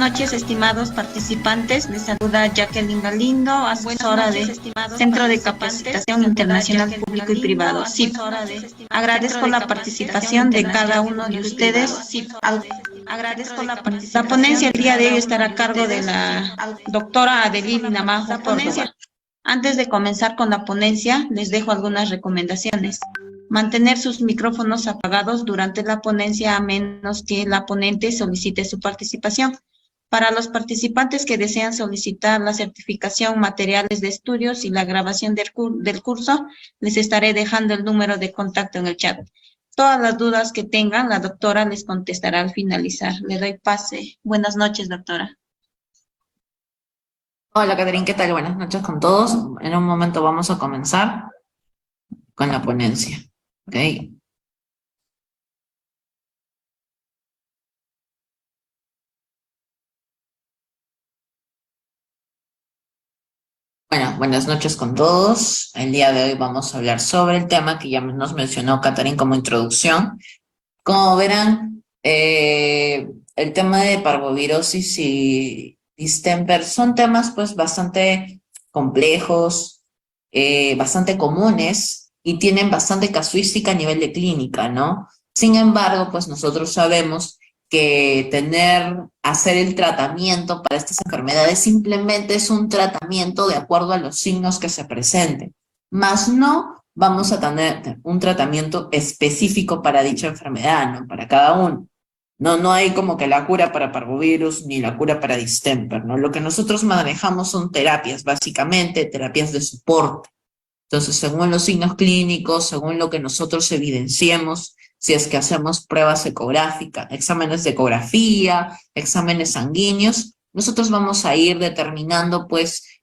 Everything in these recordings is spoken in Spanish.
noches, estimados participantes. Les saluda Jacqueline Galindo, asesora de Centro de Capacitación Internacional Público y Privado, CIP. Agradezco la participación de cada uno de ustedes. La ponencia el día de hoy estará a cargo de la doctora Adelina Namajo Córdoba. Antes de comenzar con la ponencia, les dejo algunas recomendaciones. Mantener sus micrófonos apagados durante la ponencia a menos que la ponente solicite su participación. Para los participantes que desean solicitar la certificación, materiales de estudios y la grabación del curso, les estaré dejando el número de contacto en el chat. Todas las dudas que tengan, la doctora les contestará al finalizar. Le doy pase. Buenas noches, doctora. Hola, Catherine, ¿qué tal? Buenas noches con todos. En un momento vamos a comenzar con la ponencia. ¿Ok? Bueno, buenas noches con todos. El día de hoy vamos a hablar sobre el tema que ya nos mencionó Catherine como introducción. Como verán, el tema de parvovirosis y distemper son temas pues bastante complejos, bastante comunes y tienen bastante casuística a nivel de clínica, ¿no? Sin embargo, pues nosotros sabemos que hacer el tratamiento para estas enfermedades simplemente es un tratamiento de acuerdo a los signos que se presenten, más no vamos a tener un tratamiento específico para dicha enfermedad, ¿no? Para cada uno. No hay como que la cura para parvovirus ni la cura para distemper, ¿no? Lo que nosotros manejamos son terapias, básicamente, terapias de soporte. Entonces, según los signos clínicos, según lo que nosotros evidenciemos, si es que hacemos pruebas ecográficas, exámenes de ecografía, exámenes sanguíneos, nosotros vamos a ir determinando, pues,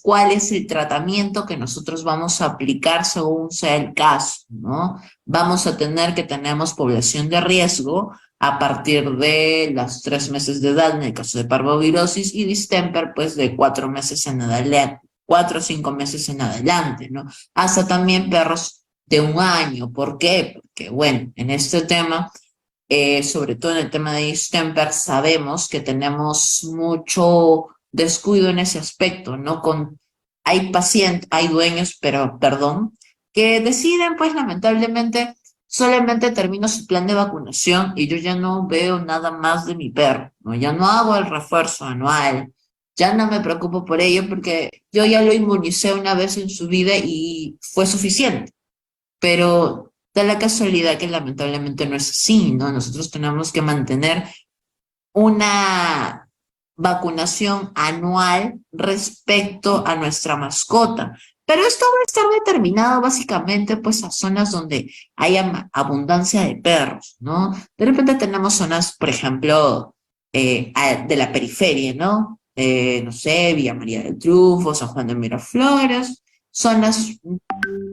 cuál es el tratamiento que nosotros vamos a aplicar según sea el caso, ¿no? Vamos a tener que tenemos población de riesgo a partir de los 3 meses de edad, en el caso de parvovirosis, y distemper, pues, de 4 meses en adelante. 4 o 5 meses en adelante, ¿no? Hasta también perros de 1 año. ¿Por qué? Porque, bueno, en este tema, sobre todo en el tema de distemper, sabemos que tenemos mucho descuido en ese aspecto, ¿no? Hay dueños, perdón, que deciden, pues, lamentablemente, solamente termino su plan de vacunación y yo ya no veo nada más de mi perro, ¿no? Ya no hago el refuerzo anual, ya no me preocupo por ello porque yo ya lo inmunicé una vez en su vida y fue suficiente. Pero da la casualidad que lamentablemente no es así, ¿no? Nosotros tenemos que mantener una vacunación anual respecto a nuestra mascota. Pero esto va a estar determinado básicamente pues a zonas donde haya abundancia de perros, ¿no? De repente tenemos zonas, por ejemplo, de la periferia, ¿no? No sé, Villa María del Triunfo, San Juan de Miraflores, zonas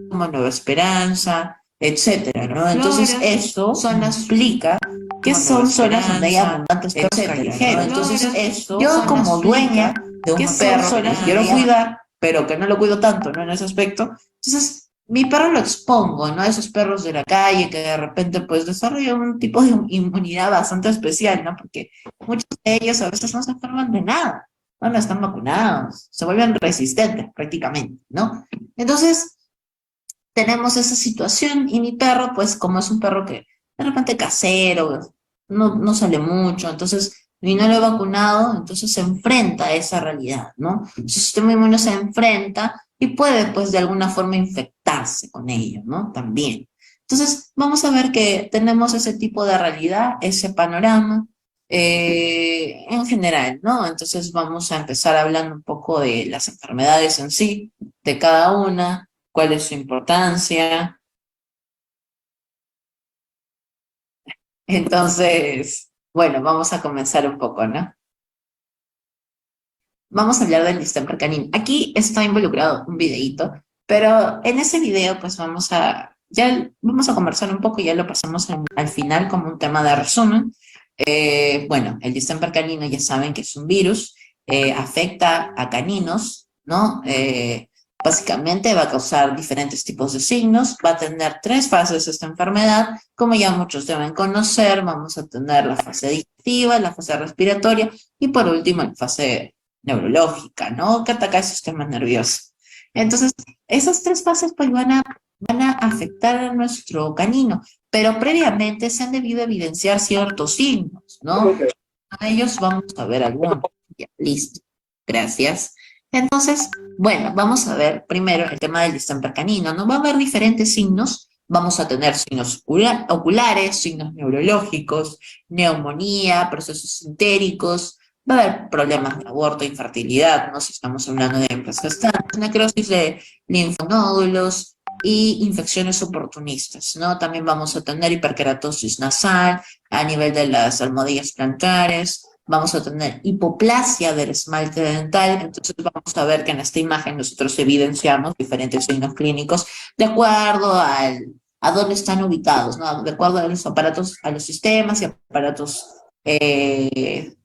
como Nueva Esperanza, etcétera, ¿no? Entonces esto implica que son zonas donde hay abundantes perros callejeros. Entonces yo como dueña de un perro que quiero cuidar, pero que no lo cuido tanto, ¿no? En ese aspecto, entonces mi perro lo expongo, ¿no? A esos perros de la calle que de repente pues desarrollan un tipo de inmunidad bastante especial, ¿no? Porque muchos de ellos a veces no se enferman de nada, ¿no? No están vacunados, se vuelven resistentes prácticamente, ¿no? Entonces, tenemos esa situación y mi perro, pues como es un perro que de repente casero, no sale mucho, entonces, y no lo he vacunado, entonces se enfrenta a esa realidad, ¿no? Su sistema inmune se enfrenta y puede, pues, de alguna forma infectarse con ello, ¿no? También. Entonces, vamos a ver que tenemos ese tipo de realidad, ese panorama, en general, ¿no? Entonces vamos a empezar hablando un poco de las enfermedades en sí, de cada una, cuál es su importancia. Entonces, bueno, vamos a comenzar un poco, ¿no? Vamos a hablar del distemper canino. Aquí está involucrado un videíto, pero en ese video pues ya vamos a conversar un poco y ya lo pasamos al final como un tema de resumen. Bueno, el distemper canino ya saben que es un virus, afecta a caninos, ¿no? Básicamente va a causar diferentes tipos de signos, va a tener 3 fases esta enfermedad, como ya muchos deben conocer, vamos a tener la fase digestiva, la fase respiratoria y por último la fase neurológica, ¿no? Que ataca el sistema nervioso. Entonces, esas 3 fases pues van a afectar a nuestro canino, pero previamente se han debido evidenciar ciertos signos, ¿no? A ellos vamos a ver algunos. Ya, listo. Gracias. Entonces, bueno, vamos a ver primero el tema del distemper canino, ¿no? Va a haber diferentes signos. Vamos a tener signos oculares, signos neurológicos, neumonía, procesos entéricos, va a haber problemas de aborto, infertilidad, ¿no? Si estamos hablando de hembras gestantes, necrosis de linfonódulos y infecciones oportunistas, ¿no? También vamos a tener hiperkeratosis nasal a nivel de las almohadillas plantares, vamos a tener hipoplasia del esmalte dental, entonces vamos a ver que en esta imagen nosotros evidenciamos diferentes signos clínicos de acuerdo a dónde están ubicados, ¿no? De acuerdo a los aparatos, a los sistemas y aparatos del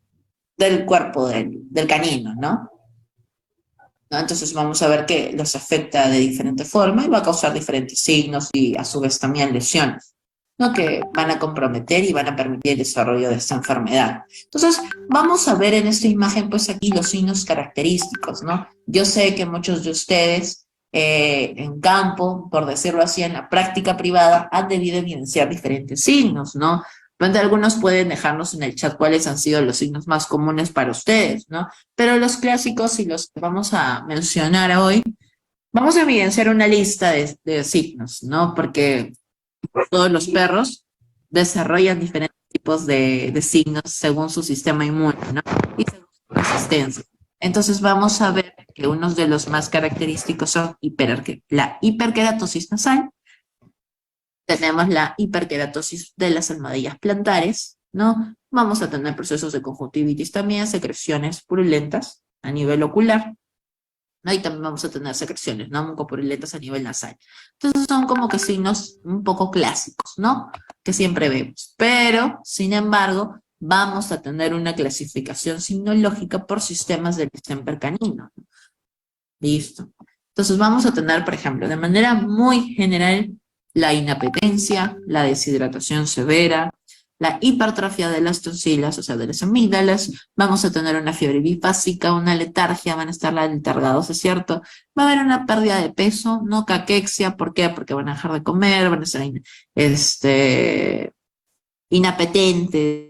cuerpo del canino, ¿no? ¿No? Entonces vamos a ver que los afecta de diferente forma y va a causar diferentes signos y a su vez también lesiones, ¿no? Que van a comprometer y van a permitir el desarrollo de esta enfermedad. Entonces vamos a ver en esta imagen pues aquí los signos característicos, ¿no? Yo sé que muchos de ustedes en campo, por decirlo así, en la práctica privada, han debido evidenciar diferentes signos, ¿no? Donde algunos pueden dejarnos en el chat cuáles han sido los signos más comunes para ustedes, ¿no? Pero los clásicos y los que vamos a mencionar hoy, vamos a evidenciar una lista de signos, ¿no? Porque todos los perros desarrollan diferentes tipos de signos según su sistema inmune, ¿no? Y según su resistencia. Entonces vamos a ver que unos de los más característicos son la hiperkeratosis nasal, tenemos la hiperkeratosis de las almohadillas plantares, ¿no? Vamos a tener procesos de conjuntivitis también, secreciones purulentas a nivel ocular, ¿no? Y también vamos a tener secreciones, ¿no? Mucopurulentas a nivel nasal. Entonces son como que signos un poco clásicos, ¿no? Que siempre vemos. Pero, sin embargo, vamos a tener una clasificación signológica por sistemas del distemper canino. Listo. Entonces vamos a tener, por ejemplo, de manera muy general, la inapetencia, la deshidratación severa, la hipertrofia de las tonsilas, o sea, de las amígdalas, vamos a tener una fiebre bifásica, una letargia, van a estar letargados, ¿es cierto? Va a haber una pérdida de peso, no caquexia, ¿por qué? Porque van a dejar de comer, van a estar inapetentes,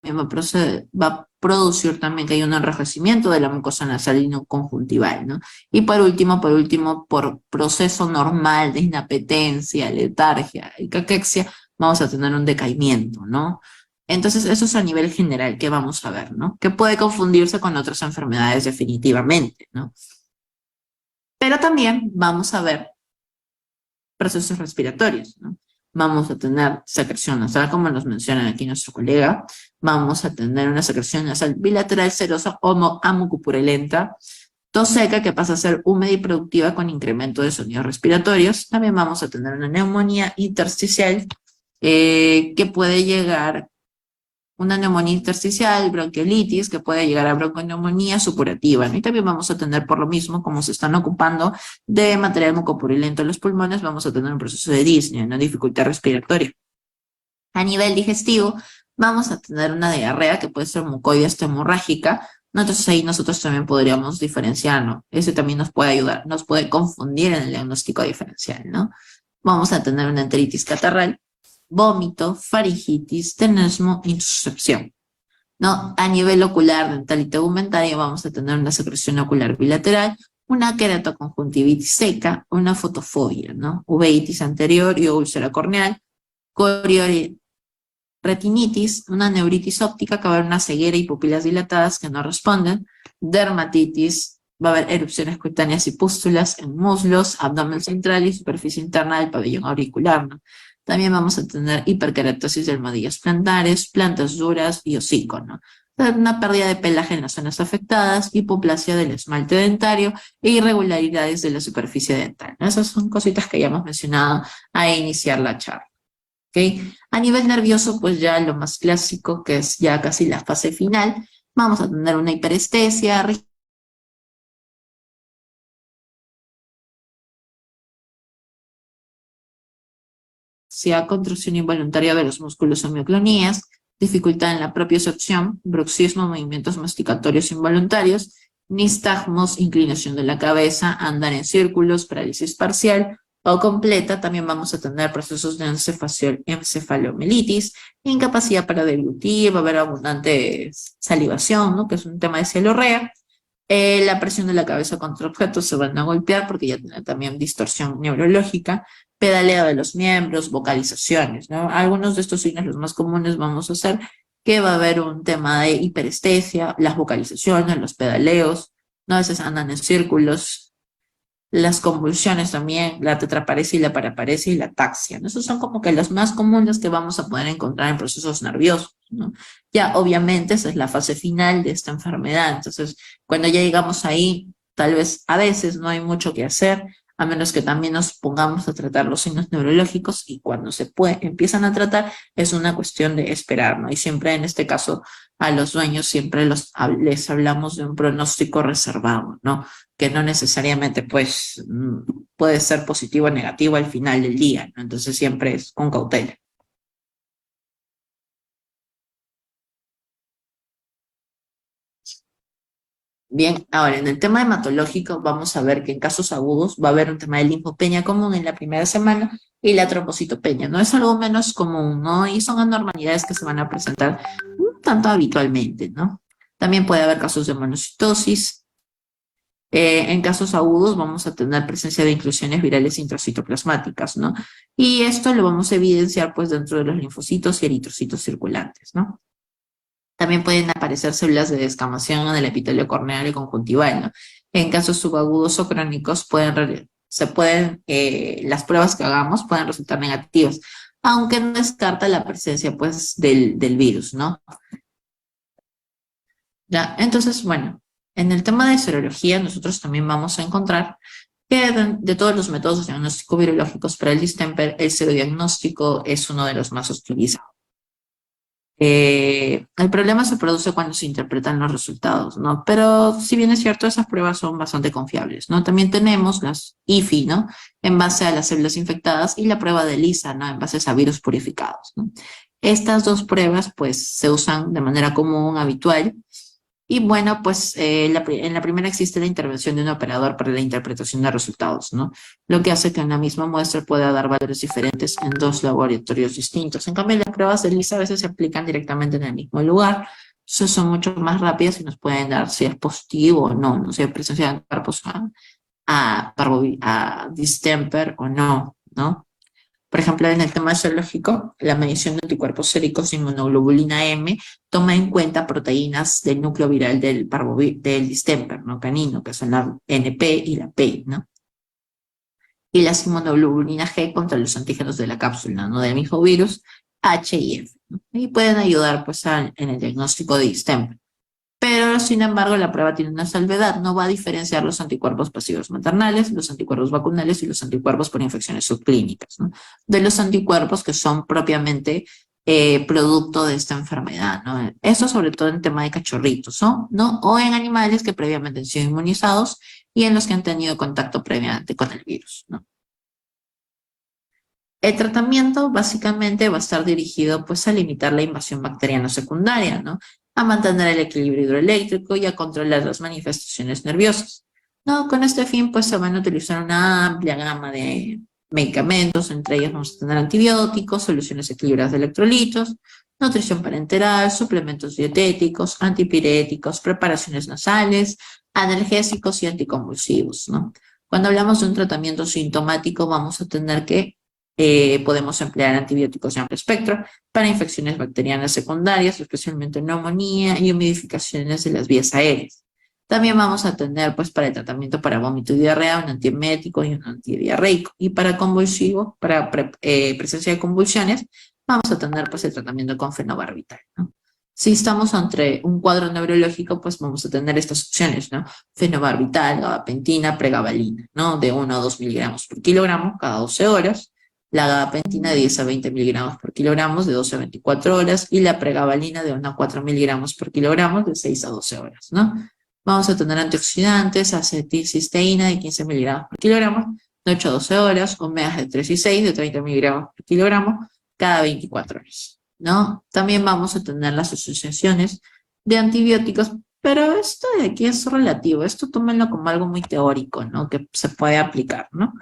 va a producir también que hay un enrojecimiento de la mucosa nasal y no conjuntival, ¿no? Y por último, por proceso normal de inapetencia, letargia y caquexia, vamos a tener un decaimiento, ¿no? Entonces, eso es a nivel general que vamos a ver, ¿no? Que puede confundirse con otras enfermedades definitivamente, ¿no? Pero también vamos a ver procesos respiratorios, ¿no? Vamos a tener secreción nasal, como nos menciona aquí nuestro colega. Vamos a tener una secreción nasal bilateral serosa o amucopurulenta, tos seca que pasa a ser húmeda y productiva con incremento de sonidos respiratorios. También vamos a tener una neumonía intersticial que puede llegar, una neumonía intersticial, bronquiolitis, que puede llegar a bronconeumonía supurativa, ¿no? Y también vamos a tener, por lo mismo, como se están ocupando de material mucopurulento en los pulmones, vamos a tener un proceso de disnea, una dificultad respiratoria. A nivel digestivo, vamos a tener una diarrea que puede ser mucoide hasta hemorrágica, ¿no? Entonces ahí nosotros también podríamos diferenciar, ¿no? Ese también nos puede ayudar, nos puede confundir en el diagnóstico diferencial, ¿no? Vamos a tener una enteritis catarral, vómito, faringitis, tenesmo, insuscepción, ¿no? A nivel ocular, dental y tegumentario vamos a tener una secreción ocular bilateral, una queratoconjuntivitis seca, una fotofobia, ¿no? Uveitis anterior y úlcera corneal, retinitis, una neuritis óptica, que va a haber una ceguera y pupilas dilatadas que no responden, dermatitis, va a haber erupciones cutáneas y pústulas en muslos, abdomen central y superficie interna del pabellón auricular, ¿no? También vamos a tener hiperkeratosis de almohadillas plantares, plantas duras y hocico, ¿no? Una pérdida de pelaje en las zonas afectadas, hipoplasia del esmalte dentario e irregularidades de la superficie dental, ¿no? Esas son cositas que ya hemos mencionado a iniciar la charla. ¿Okay? A nivel nervioso, pues ya lo más clásico, que es ya casi la fase final, vamos a tener una hiperestesia, ataxia, contracción involuntaria de los músculos o mioclonías, dificultad en la propiocepción, bruxismo, movimientos masticatorios involuntarios, nistagmos, inclinación de la cabeza, andar en círculos, parálisis parcial o completa. También vamos a tener procesos de encefalomielitis, incapacidad para deglutir, va a haber abundante salivación, ¿no? Que es un tema de cialorrea. La presión de la cabeza contra objetos se van a golpear porque ya tiene también distorsión neurológica, pedaleo de los miembros, vocalizaciones, ¿no? Algunos de estos signos, los más comunes, vamos a hacer que va a haber un tema de hiperestesia, las vocalizaciones, los pedaleos, ¿no? A veces andan en círculos, las convulsiones también, la tetraparesia y la paraparesia y la ataxia, ¿no? Esos son como que los más comunes que vamos a poder encontrar en procesos nerviosos, ¿no? Ya obviamente esa es la fase final de esta enfermedad, entonces cuando ya llegamos ahí, tal vez a veces no hay mucho que hacer, a menos que también nos pongamos a tratar los signos neurológicos y cuando empiezan a tratar es una cuestión de esperar, ¿no? Y siempre en este caso a los dueños siempre les hablamos de un pronóstico reservado, ¿no? Que no necesariamente pues puede ser positivo o negativo al final del día, ¿no? Entonces siempre es con cautela. Bien, ahora en el tema hematológico vamos a ver que en casos agudos va a haber un tema de linfopenia común en la primera semana y la trombocitopenia, ¿no? Es algo menos común, ¿no? Y son anormalidades que se van a presentar un tanto habitualmente, ¿no? También puede haber casos de monocitosis. En casos agudos vamos a tener presencia de inclusiones virales intracitoplasmáticas, ¿no? Y esto lo vamos a evidenciar pues dentro de los linfocitos y eritrocitos circulantes, ¿no? También pueden aparecer células de descamación en el epitelio corneal y conjuntival, ¿no? En casos subagudos o crónicos las pruebas que hagamos pueden resultar negativas, aunque no descarta la presencia pues del virus, ¿no? Ya, entonces, bueno, en el tema de serología nosotros también vamos a encontrar que de todos los métodos diagnóstico virológicos para el distemper, el serodiagnóstico es uno de los más utilizados. El problema se produce cuando se interpretan los resultados, ¿no? Pero si bien es cierto, esas pruebas son bastante confiables, ¿no? También tenemos las IFI, ¿no? En base a las células infectadas y la prueba de ELISA, ¿no? En base a virus purificados, ¿no? Estas dos pruebas, pues, se usan de manera común, habitual. Y bueno, pues en la primera existe la intervención de un operador para la interpretación de resultados, ¿no? Lo que hace que una misma muestra pueda dar valores diferentes en dos laboratorios distintos. En cambio, las pruebas de ELISA a veces se aplican directamente en el mismo lugar, entonces son mucho más rápidas y nos pueden dar si es positivo o no, si hay presencia de anticuerpos a distemper o no, ¿no? Por ejemplo, en el tema serológico, la medición de anticuerpos séricos de inmunoglobulina M toma en cuenta proteínas del núcleo viral del distemper, ¿no? Canino, que son la NP y la P, ¿no? Y las inmunoglobulina G contra los antígenos de la cápsula, ¿no? Del mismo virus, H y F, ¿no? Y pueden ayudar, pues, en el diagnóstico de distemper. Pero, sin embargo, la prueba tiene una salvedad. No va a diferenciar los anticuerpos pasivos maternales, los anticuerpos vacunales y los anticuerpos por infecciones subclínicas, ¿no? De los anticuerpos que son propiamente producto de esta enfermedad, ¿no? Eso sobre todo en tema de cachorritos, ¿no? O en animales que previamente han sido inmunizados y en los que han tenido contacto previamente con el virus, ¿no? El tratamiento básicamente va a estar dirigido pues a limitar la invasión bacteriana secundaria, ¿no? A mantener el equilibrio hidroeléctrico y a controlar las manifestaciones nerviosas, ¿no? Con este fin pues se van a utilizar una amplia gama de medicamentos, entre ellos vamos a tener antibióticos, soluciones equilibradas de electrolitos, nutrición parenteral, suplementos dietéticos, antipiréticos, preparaciones nasales, analgésicos y anticonvulsivos, ¿no? Cuando hablamos de un tratamiento sintomático vamos a tener que podemos emplear antibióticos de amplio espectro para infecciones bacterianas secundarias, especialmente neumonía y humidificaciones de las vías aéreas. También vamos a tener, pues, para el tratamiento para vómito y diarrea, un antiemético y un antidiarreico. Y para convulsivo, para presencia de convulsiones, vamos a tener, pues, el tratamiento con fenobarbital, ¿no? Si estamos ante un cuadro neurológico, pues vamos a tener estas opciones, ¿no? Fenobarbital, gabapentina, pregabalina, ¿no? De 1 a 2 miligramos por kilogramo cada 12 horas. La gabapentina de 10 a 20 miligramos por kilogramo de 12 a 24 horas y la pregabalina de 1 a 4 miligramos por kilogramo de 6 a 12 horas, ¿no? Vamos a tener antioxidantes, acetilcisteína de 15 miligramos por kilogramo de 8 a 12 horas, omegas de 3 y 6 de 30 miligramos por kilogramo cada 24 horas, ¿no? También vamos a tener las asociaciones de antibióticos, pero esto de aquí es relativo, esto tómenlo como algo muy teórico, ¿no? Que se puede aplicar, ¿no?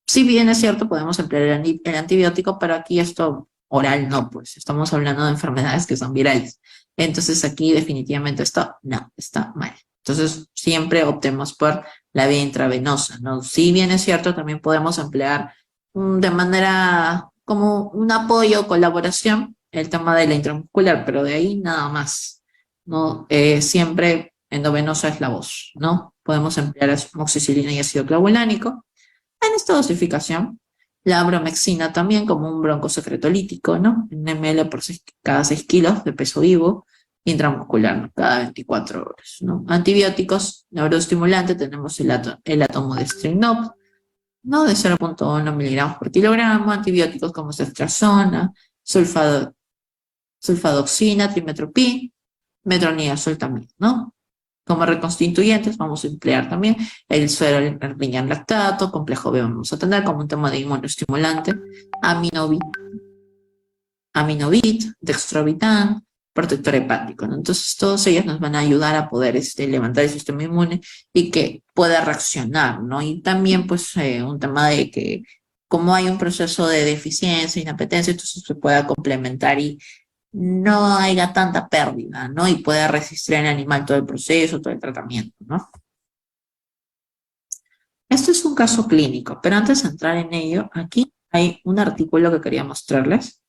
Si bien es cierto, podemos emplear el antibiótico, pero aquí esto oral no, pues estamos hablando de enfermedades que son virales. Entonces aquí definitivamente esto no, está mal. Entonces siempre optemos por la vía intravenosa, ¿no? Si bien es cierto, también podemos emplear de manera como un apoyo, colaboración, el tema de la intramuscular, pero de ahí nada más, ¿no? Siempre endovenosa es la voz, ¿no? Podemos emplear amoxicilina y ácido clavulánico. En esta dosificación, la bromexina también como un broncosecretolítico, ¿no? En ml por cada 6 kilos de peso vivo, intramuscular, ¿no? Cada 24 horas, ¿no? Antibióticos, neuroestimulante, tenemos el átomo de Stringnop, ¿no? De 0,1 miligramos por kilogramo, antibióticos como ceftriaxona, sulfadoxina, trimetoprim, metronidazol también, ¿no? Como reconstituyentes vamos a emplear también el suero riñón lactato, complejo B vamos a tener como un tema de inmunoestimulante, aminovit, dextrovitan, protector hepático, ¿no? Entonces todos ellos nos van a ayudar a poder levantar el sistema inmune y que pueda reaccionar, ¿no? Y también pues un tema de que como hay un proceso de deficiencia, inapetencia, entonces se pueda complementar y no haya tanta pérdida, ¿no? Y pueda resistir en el animal todo el proceso, todo el tratamiento, ¿no? Esto es un caso clínico, pero antes de entrar en ello, aquí hay un artículo que quería mostrarles.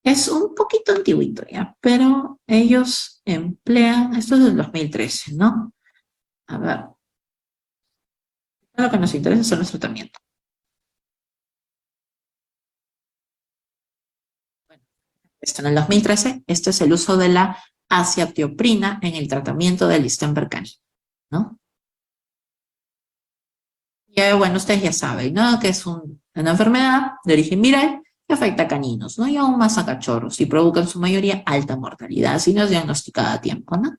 Es un poquito antiguito ya, pero ellos emplean, esto es del 2013, ¿no? A ver, lo que nos interesa son los tratamientos. Bueno, esto en el 2013, esto es el uso de la aciatioprina en el tratamiento del Distemper canino, ¿no? Y bueno, ustedes ya saben, ¿no? Que es una enfermedad de origen viral que afecta a caninos, ¿no? Y aún más a cachorros y provoca en su mayoría alta mortalidad si no es diagnosticada a tiempo, ¿no?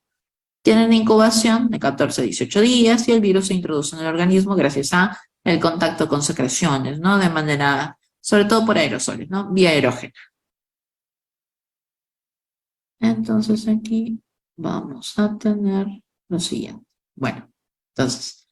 Tienen incubación de 14 a 18 días y el virus se introduce en el organismo gracias a el contacto con secreciones, ¿no? De manera, sobre todo por aerosoles, ¿no? Vía aerógena. Entonces aquí vamos a tener lo siguiente. Bueno, entonces,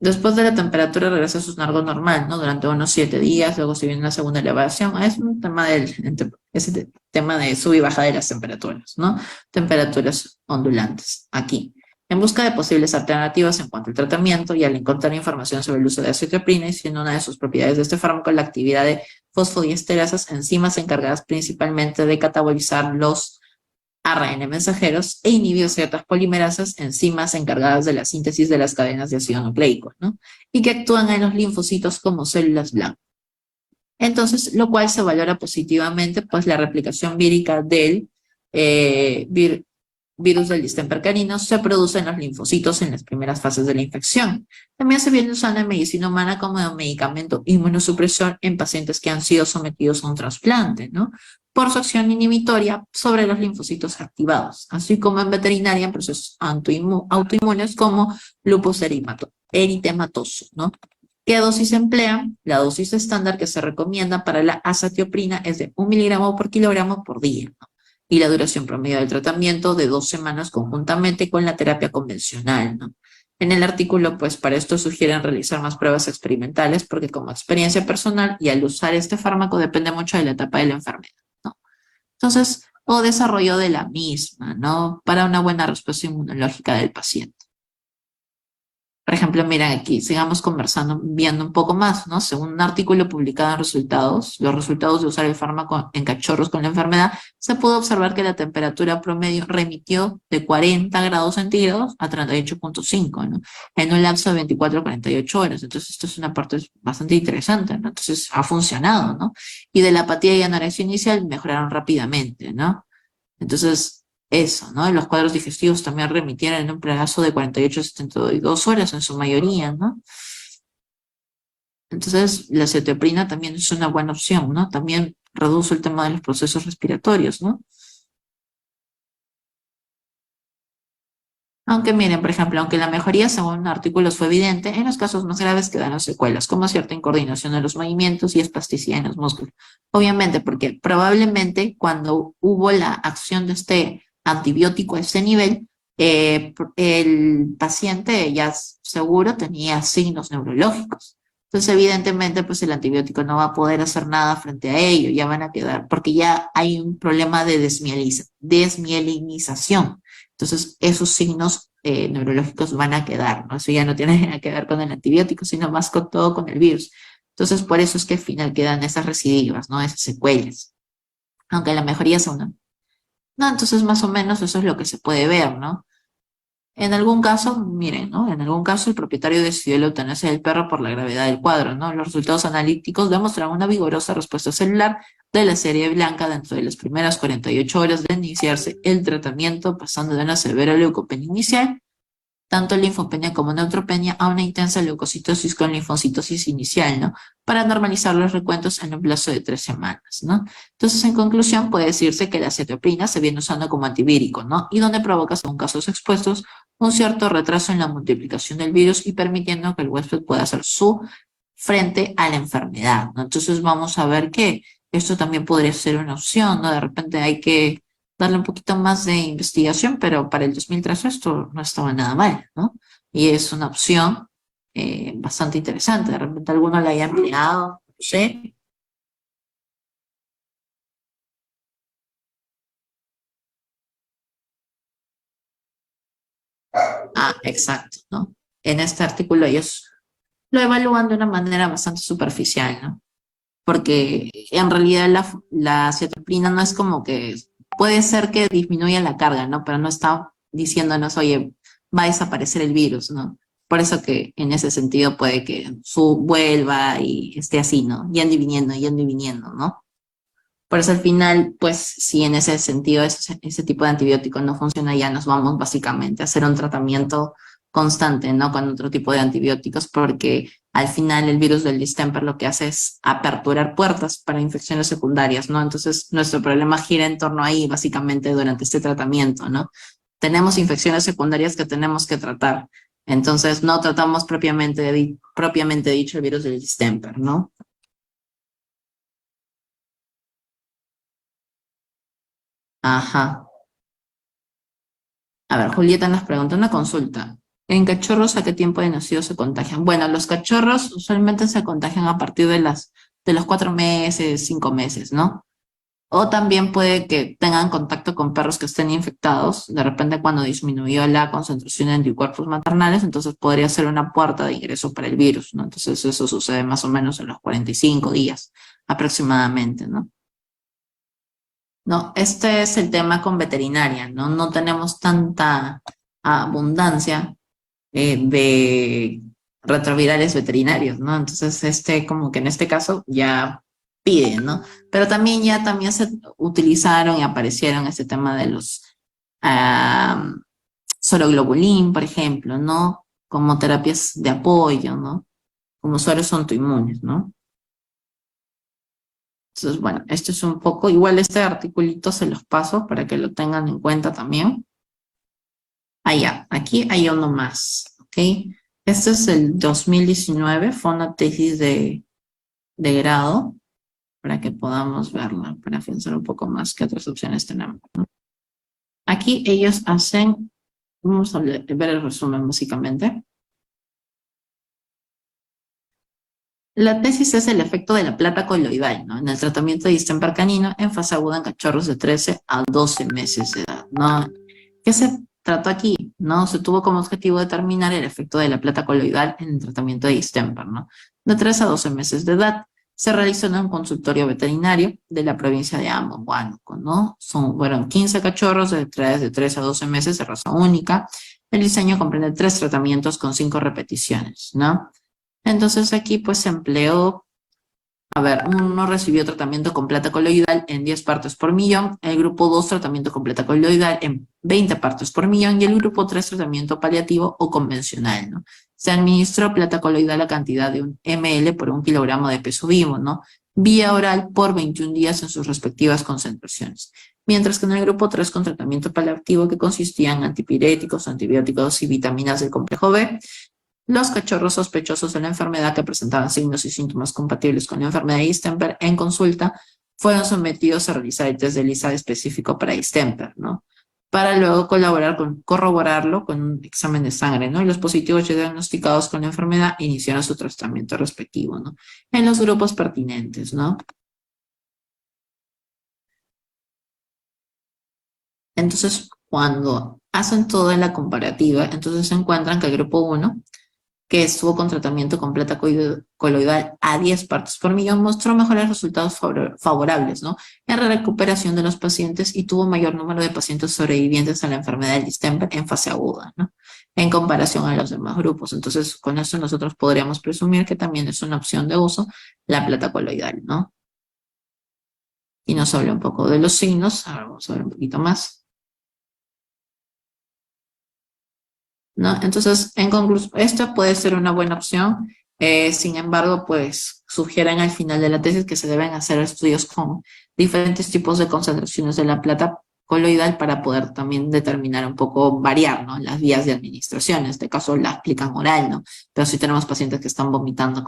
después de la temperatura regresa a su largo normal, ¿no? Durante unos 7 días, luego se viene una segunda elevación. Es un tema ese tema de sub y baja de las temperaturas, ¿no? Temperaturas ondulantes, aquí. En busca de posibles alternativas en cuanto al tratamiento y al encontrar información sobre el uso de acetioprina y siendo una de sus propiedades de este fármaco la actividad de fosfodiesterasas, enzimas encargadas principalmente de catabolizar los ARN mensajeros e inhibir ciertas polimerasas, enzimas encargadas de la síntesis de las cadenas de ácido nucleico, ¿no? Y que actúan en los linfocitos como células blancas. Entonces, lo cual se valora positivamente, pues la replicación vírica del virus del distemper canino se produce en los linfocitos en las primeras fases de la infección. También se viene usando en medicina humana como un medicamento inmunosupresor en pacientes que han sido sometidos a un trasplante, ¿no? Por su acción inhibitoria sobre los linfocitos activados, así como en veterinaria en procesos autoinmunes como lupus eritematoso, ¿no? ¿Qué dosis se emplea? La dosis estándar que se recomienda para la azatioprina es de 1 miligramo por kilogramo por día, ¿no? Y la duración promedio del tratamiento de 2 semanas conjuntamente con la terapia convencional, ¿no? En el artículo, pues para esto sugieren realizar más pruebas experimentales porque como experiencia personal y al usar este fármaco depende mucho de la etapa de la enfermedad, ¿no? Entonces, o desarrollo de la misma, ¿no? Para una buena respuesta inmunológica del paciente. Por ejemplo, miren aquí, sigamos conversando, viendo un poco más, ¿no? Según un artículo publicado en Resultados, los resultados de usar el fármaco en cachorros con la enfermedad, se pudo observar que la temperatura promedio remitió de 40 grados centígrados a 38,5, ¿no? En un lapso de 24 a 48 horas. Entonces, esto es una parte bastante interesante, ¿no? Entonces, ha funcionado, ¿no? Y de la apatía y anorexia inicial mejoraron rápidamente, ¿no? Entonces, eso, ¿no? Los cuadros digestivos también remitieron en un plazo de 48 a 72 horas en su mayoría, ¿no? Entonces, la cetoprina también es una buena opción, ¿no? También reduce el tema de los procesos respiratorios, ¿no? Aunque miren, por ejemplo, aunque la mejoría según artículos fue evidente, en los casos más graves quedaron secuelas, como cierta incoordinación en los movimientos y espasticidad en los músculos. Obviamente, porque probablemente cuando hubo la acción de este antibiótico a ese nivel, el paciente ya seguro tenía signos neurológicos. Entonces, evidentemente, pues el antibiótico no va a poder hacer nada frente a ello, ya van a quedar, porque ya hay un problema de desmielinización. Entonces, esos signos neurológicos van a quedar, ¿no? Eso ya no tiene nada que ver con el antibiótico, sino más con todo con el virus. Entonces, por eso es que al final quedan esas recidivas, ¿no? Esas secuelas, aunque la mejoría sea una. No, entonces más o menos eso es lo que se puede ver, ¿no? En algún caso, miren, ¿no? En algún caso el propietario decidió la eutanasia del perro por la gravedad del cuadro, ¿no? Los resultados analíticos demostraron una vigorosa respuesta celular de la serie blanca dentro de las primeras 48 horas de iniciarse el tratamiento, pasando de una severa leucopenia inicial, tanto linfopenia como neutropenia, a una intensa leucocitosis con linfocitosis inicial, ¿no? Para normalizar los recuentos en un plazo de 3 semanas, ¿no? Entonces, en conclusión, puede decirse que la cetoprina se viene usando como antivírico, ¿no? Y donde provoca, según casos expuestos, un cierto retraso en la multiplicación del virus y permitiendo que el huésped pueda hacer su frente a la enfermedad, ¿no? Entonces, vamos a ver que esto también podría ser una opción, ¿no? De repente hay que darle un poquito más de investigación, pero para el 2013 esto no estaba nada mal, ¿no? Y es una opción bastante interesante. De repente alguno la haya empleado, no sé. Ah, exacto, ¿no? En este artículo ellos lo evalúan de una manera bastante superficial, ¿no? Porque en realidad la cetoprina no es como que puede ser que disminuya la carga, ¿no? Pero no está diciéndonos, oye, va a desaparecer el virus, ¿no? Por eso que en ese sentido puede que vuelva y esté así, ¿no? Yendo y viniendo, ¿no? Por eso al final, pues si en ese sentido ese tipo de antibiótico no funciona, ya nos vamos básicamente a hacer un tratamiento constante, ¿no? Con otro tipo de antibióticos, porque al final el virus del distemper lo que hace es aperturar puertas para infecciones secundarias, ¿no? Entonces nuestro problema gira en torno ahí, básicamente durante este tratamiento, ¿no? Tenemos infecciones secundarias que tenemos que tratar. Entonces no tratamos propiamente dicho el virus del distemper, ¿no? Ajá. A ver, Julieta nos pregunta una consulta. ¿En cachorros a qué tiempo de nacido se contagian? Bueno, los cachorros usualmente se contagian a partir de los 4 meses, 5 meses, ¿no? O también puede que tengan contacto con perros que estén infectados, de repente cuando disminuyó la concentración de anticuerpos maternales, entonces podría ser una puerta de ingreso para el virus, ¿no? Entonces eso sucede más o menos en los 45 días aproximadamente, ¿no? No, este es el tema con veterinaria, ¿no? No tenemos tanta abundancia de retrovirales veterinarios, ¿no? Entonces, como que en este caso ya piden, ¿no? Pero también se utilizaron y aparecieron este tema de los ah, soroglobulin, por ejemplo, ¿no? Como terapias de apoyo, ¿no? Como sueros autoinmunes, ¿no? Entonces, bueno, esto es un poco, igual este articulito se los paso para que lo tengan en cuenta también. Allá, aquí hay uno más, ¿ok? Este es el 2019, fue una tesis de grado, para que podamos verla, para pensar un poco más qué otras opciones tenemos, ¿no? Aquí ellos hacen, vamos a ver el resumen básicamente. La tesis es el efecto de la plata coloidal, ¿no? En el tratamiento de distemper canino en fase aguda en cachorros de 13 a 12 meses de edad, ¿no? ¿Qué se trató aquí? ¿No? Se tuvo como objetivo determinar el efecto de la plata coloidal en el tratamiento de distemper, ¿no? De 3 a 12 meses de edad. Se realizó en un consultorio veterinario de la provincia de Ambon, Huánuco, ¿no? Fueron 15 cachorros de 3 a 12 meses de raza única. El diseño comprende 3 tratamientos con 5 repeticiones, ¿no? Entonces aquí pues se empleó, a ver, uno recibió tratamiento con plata coloidal en 10 partes por millón, el grupo 2 tratamiento con plata coloidal en 20 partes por millón y el grupo 3 tratamiento paliativo o convencional, ¿no? Se administró plata coloidal a cantidad de 1 ml por 1 kilogramo de peso vivo, ¿no? Vía oral por 21 días en sus respectivas concentraciones. mientras que en el grupo 3 con tratamiento paliativo que consistía en antipiréticos, antibióticos y vitaminas del complejo B, los cachorros sospechosos de la enfermedad que presentaban signos y síntomas compatibles con la enfermedad de distemper en consulta fueron sometidos a realizar el test de ELISA específico para distemper, ¿no? Para luego corroborarlo con un examen de sangre, ¿no? Y los positivos ya diagnosticados con la enfermedad iniciaron su tratamiento respectivo, ¿no? En los grupos pertinentes, ¿no? Entonces, cuando hacen toda la comparativa, entonces se encuentran que el grupo 1, que estuvo con tratamiento con plata coloidal a 10 partes por millón, mostró mejores resultados favorables, ¿no? En la recuperación de los pacientes y tuvo mayor número de pacientes sobrevivientes a la enfermedad del distemper en fase aguda, ¿no? En comparación a los demás grupos. Entonces, con eso nosotros podríamos presumir que también es una opción de uso la plata coloidal, ¿no? Y nos habla un poco de los signos. Ahora vamos a ver un poquito más. ¿No? Entonces, en conclusión, esta puede ser una buena opción. Sin embargo, pues sugieren al final de la tesis que se deben hacer estudios con diferentes tipos de concentraciones de la plata coloidal para poder también determinar un poco, variar, ¿no? Las vías de administración. En este caso la aplican oral, ¿no? Pero si tenemos pacientes que están vomitando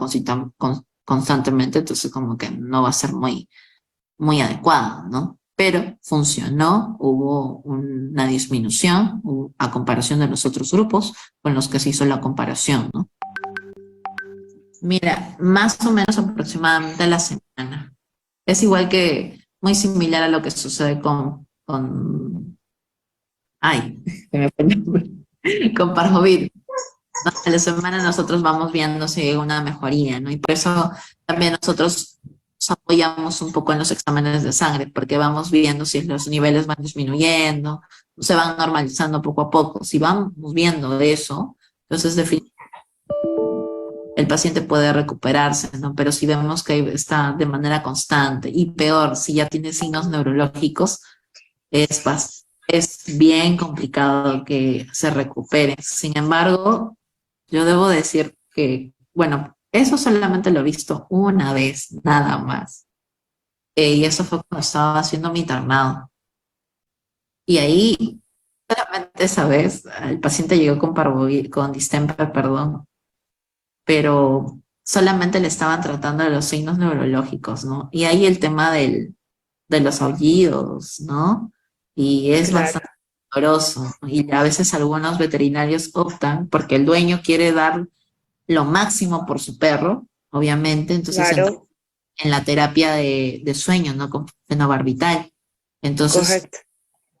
constantemente, entonces como que no va a ser muy adecuado, ¿no? Pero funcionó, hubo una disminución a comparación de los otros grupos con los que se hizo la comparación, ¿no? Mira, más o menos aproximadamente a la semana. Es igual que, muy similar a lo que sucede ay, se me fue el nombre, con Parvovirus, ¿no? A la semana nosotros vamos viendo si hay una mejoría, ¿no? Y por eso también nosotros nos apoyamos un poco en los exámenes de sangre, porque vamos viendo si los niveles van disminuyendo, se van normalizando poco a poco. Si vamos viendo eso, entonces definitivamente el paciente puede recuperarse, ¿no? Pero si vemos que está de manera constante y peor, si ya tiene signos neurológicos, es bien complicado que se recupere. Sin embargo, yo debo decir que, bueno, eso solamente lo he visto una vez, nada más. Y eso fue cuando estaba haciendo mi internado. Y ahí, solamente esa vez, el paciente llegó con distemper, perdón, pero solamente le estaban tratando de los signos neurológicos, ¿no? Y ahí el tema de los aullidos, ¿no? Y es Claro, bastante doloroso. Y a veces algunos veterinarios optan porque el dueño quiere dar lo máximo por su perro, obviamente, entonces entra claro, en la terapia de sueño, ¿no? Con fenobarbital. Entonces, correcto.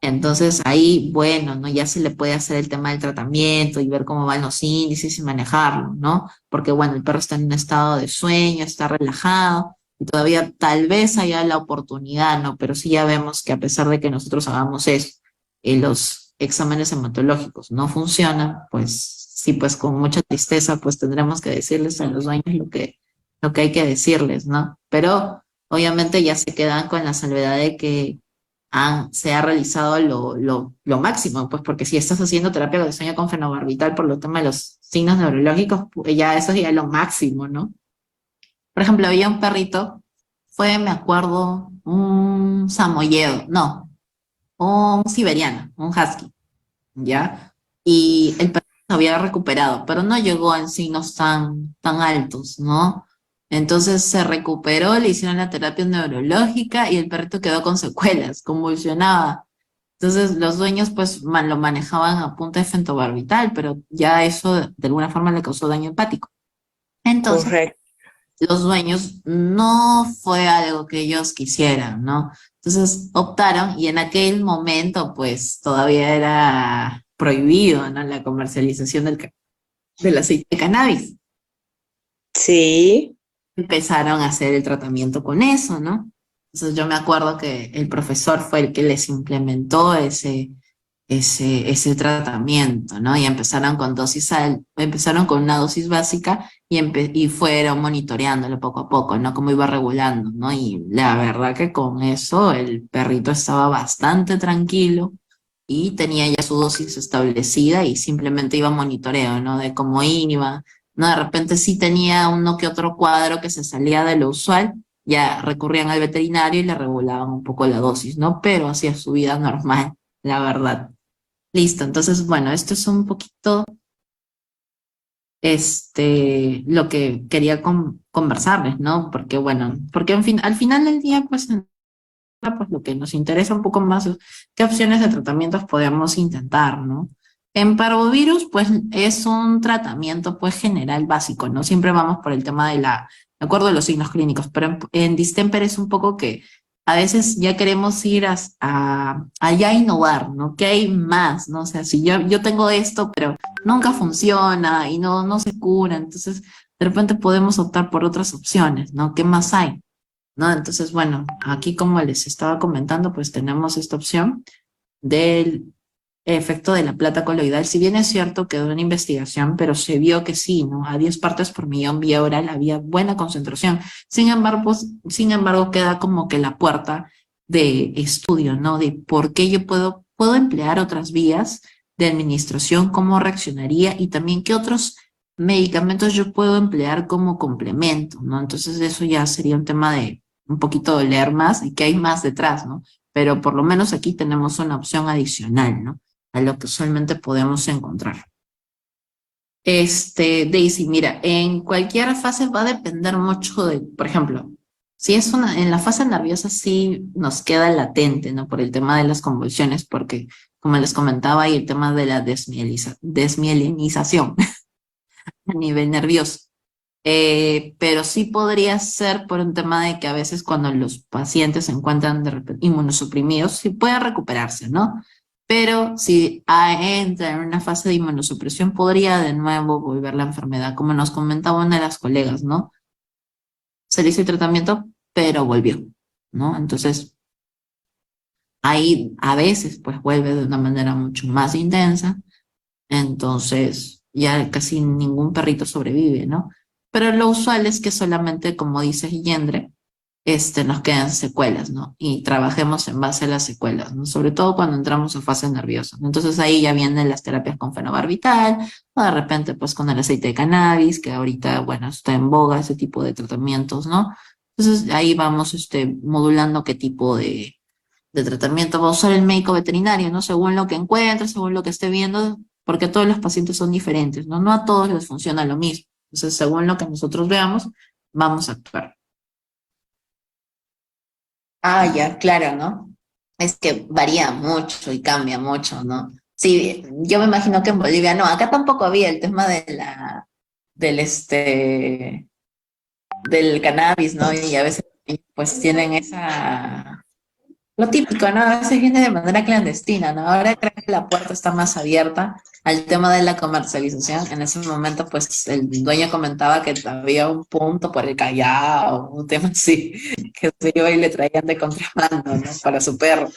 entonces ahí, bueno, ¿no? Ya se le puede hacer el tema del tratamiento y ver cómo van los índices y manejarlo, ¿no? Porque, bueno, el perro está en un estado de sueño, está relajado y todavía tal vez haya la oportunidad, ¿no? Pero sí ya vemos que a pesar de que nosotros hagamos eso, los exámenes hematológicos no funcionan, pues sí, pues con mucha tristeza, pues tendremos que decirles a los dueños lo que hay que decirles, ¿no? Pero obviamente ya se quedan con la salvedad de que se ha realizado lo máximo, pues porque si estás haciendo terapia de sueño con fenobarbital por lo tema de los signos neurológicos, pues ya eso ya es lo máximo, ¿no? Por ejemplo, había un perrito, me acuerdo, un samoyedo, no, un siberiano, un husky, ¿ya? Y el perrito se había recuperado, pero no llegó en signos tan altos, ¿no? Entonces se recuperó, le hicieron la terapia neurológica y el perrito quedó con secuelas, convulsionaba. Entonces los dueños pues lo manejaban a punta de fentobarbital, pero ya eso de alguna forma le causó daño hepático. Entonces Correcto. los dueños no fue algo que ellos quisieran, ¿no? Entonces optaron y en aquel momento pues todavía era prohibido, ¿no? La comercialización del aceite de cannabis. Sí, Empezaron a hacer el tratamiento con eso, ¿no? Entonces yo me acuerdo que el profesor fue el que les implementó ese tratamiento, ¿no? Y empezaron con una dosis básica y fueron monitoreándolo poco a poco, ¿no? Cómo iba regulando, ¿no? Y la verdad que con eso el perrito estaba bastante tranquilo y tenía ya su dosis establecida y simplemente iba a monitoreo, ¿no? De cómo iba, ¿no? De repente sí tenía uno que otro cuadro que se salía de lo usual, ya recurrían al veterinario y le regulaban un poco la dosis, ¿no? Pero hacía su vida normal, la verdad. Listo, entonces, bueno, esto es un poquito lo que quería conversarles, ¿no? Porque, bueno, porque en fin, al final del día, pues, pues lo que nos interesa un poco más es qué opciones de tratamientos podemos intentar, ¿no? En parvovirus, pues, es un tratamiento, pues, general básico, ¿no? Siempre vamos por el tema de acuerdo a los signos clínicos, pero en distemper es un poco que a veces ya queremos ir a ya innovar, ¿no? ¿Qué hay más, no? O sea, si yo tengo esto, pero nunca funciona y no se cura, entonces de repente podemos optar por otras opciones, ¿no? ¿Qué más hay? ¿No? Entonces, bueno, aquí como les estaba comentando, pues tenemos esta opción del efecto de la plata coloidal. Si bien es cierto que era una investigación, pero se vio que sí, ¿no? A 10 partes por millón vía oral había buena concentración. Sin embargo, queda como que la puerta de estudio, ¿no? De por qué yo puedo emplear otras vías de administración, cómo reaccionaría y también qué otros medicamentos yo puedo emplear como complemento, ¿no? Entonces eso ya sería un tema de un poquito de leer más y qué hay más detrás, ¿no? Pero por lo menos aquí tenemos una opción adicional, ¿no? A lo que usualmente podemos encontrar. Daisy, mira, en cualquier fase va a depender mucho de, por ejemplo, si es en la fase nerviosa sí nos queda latente, ¿no? Por el tema de las convulsiones, porque como les comentaba, hay el tema de la desmielinización a nivel nervioso. Pero sí podría ser por un tema de que a veces cuando los pacientes se encuentran de repente inmunosuprimidos, sí pueden recuperarse, ¿no? Pero si entra en una fase de inmunosupresión, podría de nuevo volver la enfermedad, como nos comentaba una de las colegas, ¿no? Se le hizo el tratamiento, pero volvió, ¿no? Entonces, ahí a veces pues vuelve de una manera mucho más intensa, entonces ya casi ningún perrito sobrevive, ¿no? Pero lo usual es que solamente, como dice Yendre, nos quedan secuelas, ¿no? Y trabajemos en base a las secuelas, ¿no? Sobre todo cuando entramos en fase nerviosa, ¿no? Entonces ahí ya vienen las terapias con fenobarbital, o de repente pues con el aceite de cannabis, que ahorita, bueno, está en boga ese tipo de tratamientos, ¿no? Entonces ahí vamos, modulando qué tipo de tratamiento va a usar el médico veterinario, ¿no? Según lo que encuentre, según lo que esté viendo, porque todos los pacientes son diferentes, ¿no? No a todos les funciona lo mismo. Entonces, según lo que nosotros veamos, vamos a actuar. Ah, ya, claro, ¿no? Es que varía mucho y cambia mucho, ¿no? Sí, yo me imagino que en Bolivia no, acá tampoco había el tema del del cannabis, ¿no? Y a veces pues tienen lo típico, ¿no? A veces viene de manera clandestina, ¿no? Ahora creo que la puerta está más abierta al tema de la comercialización. En ese momento, pues el dueño comentaba que había un punto por el Callao, un tema así, que se iba y le traían de contrabando, ¿no? Para su perro.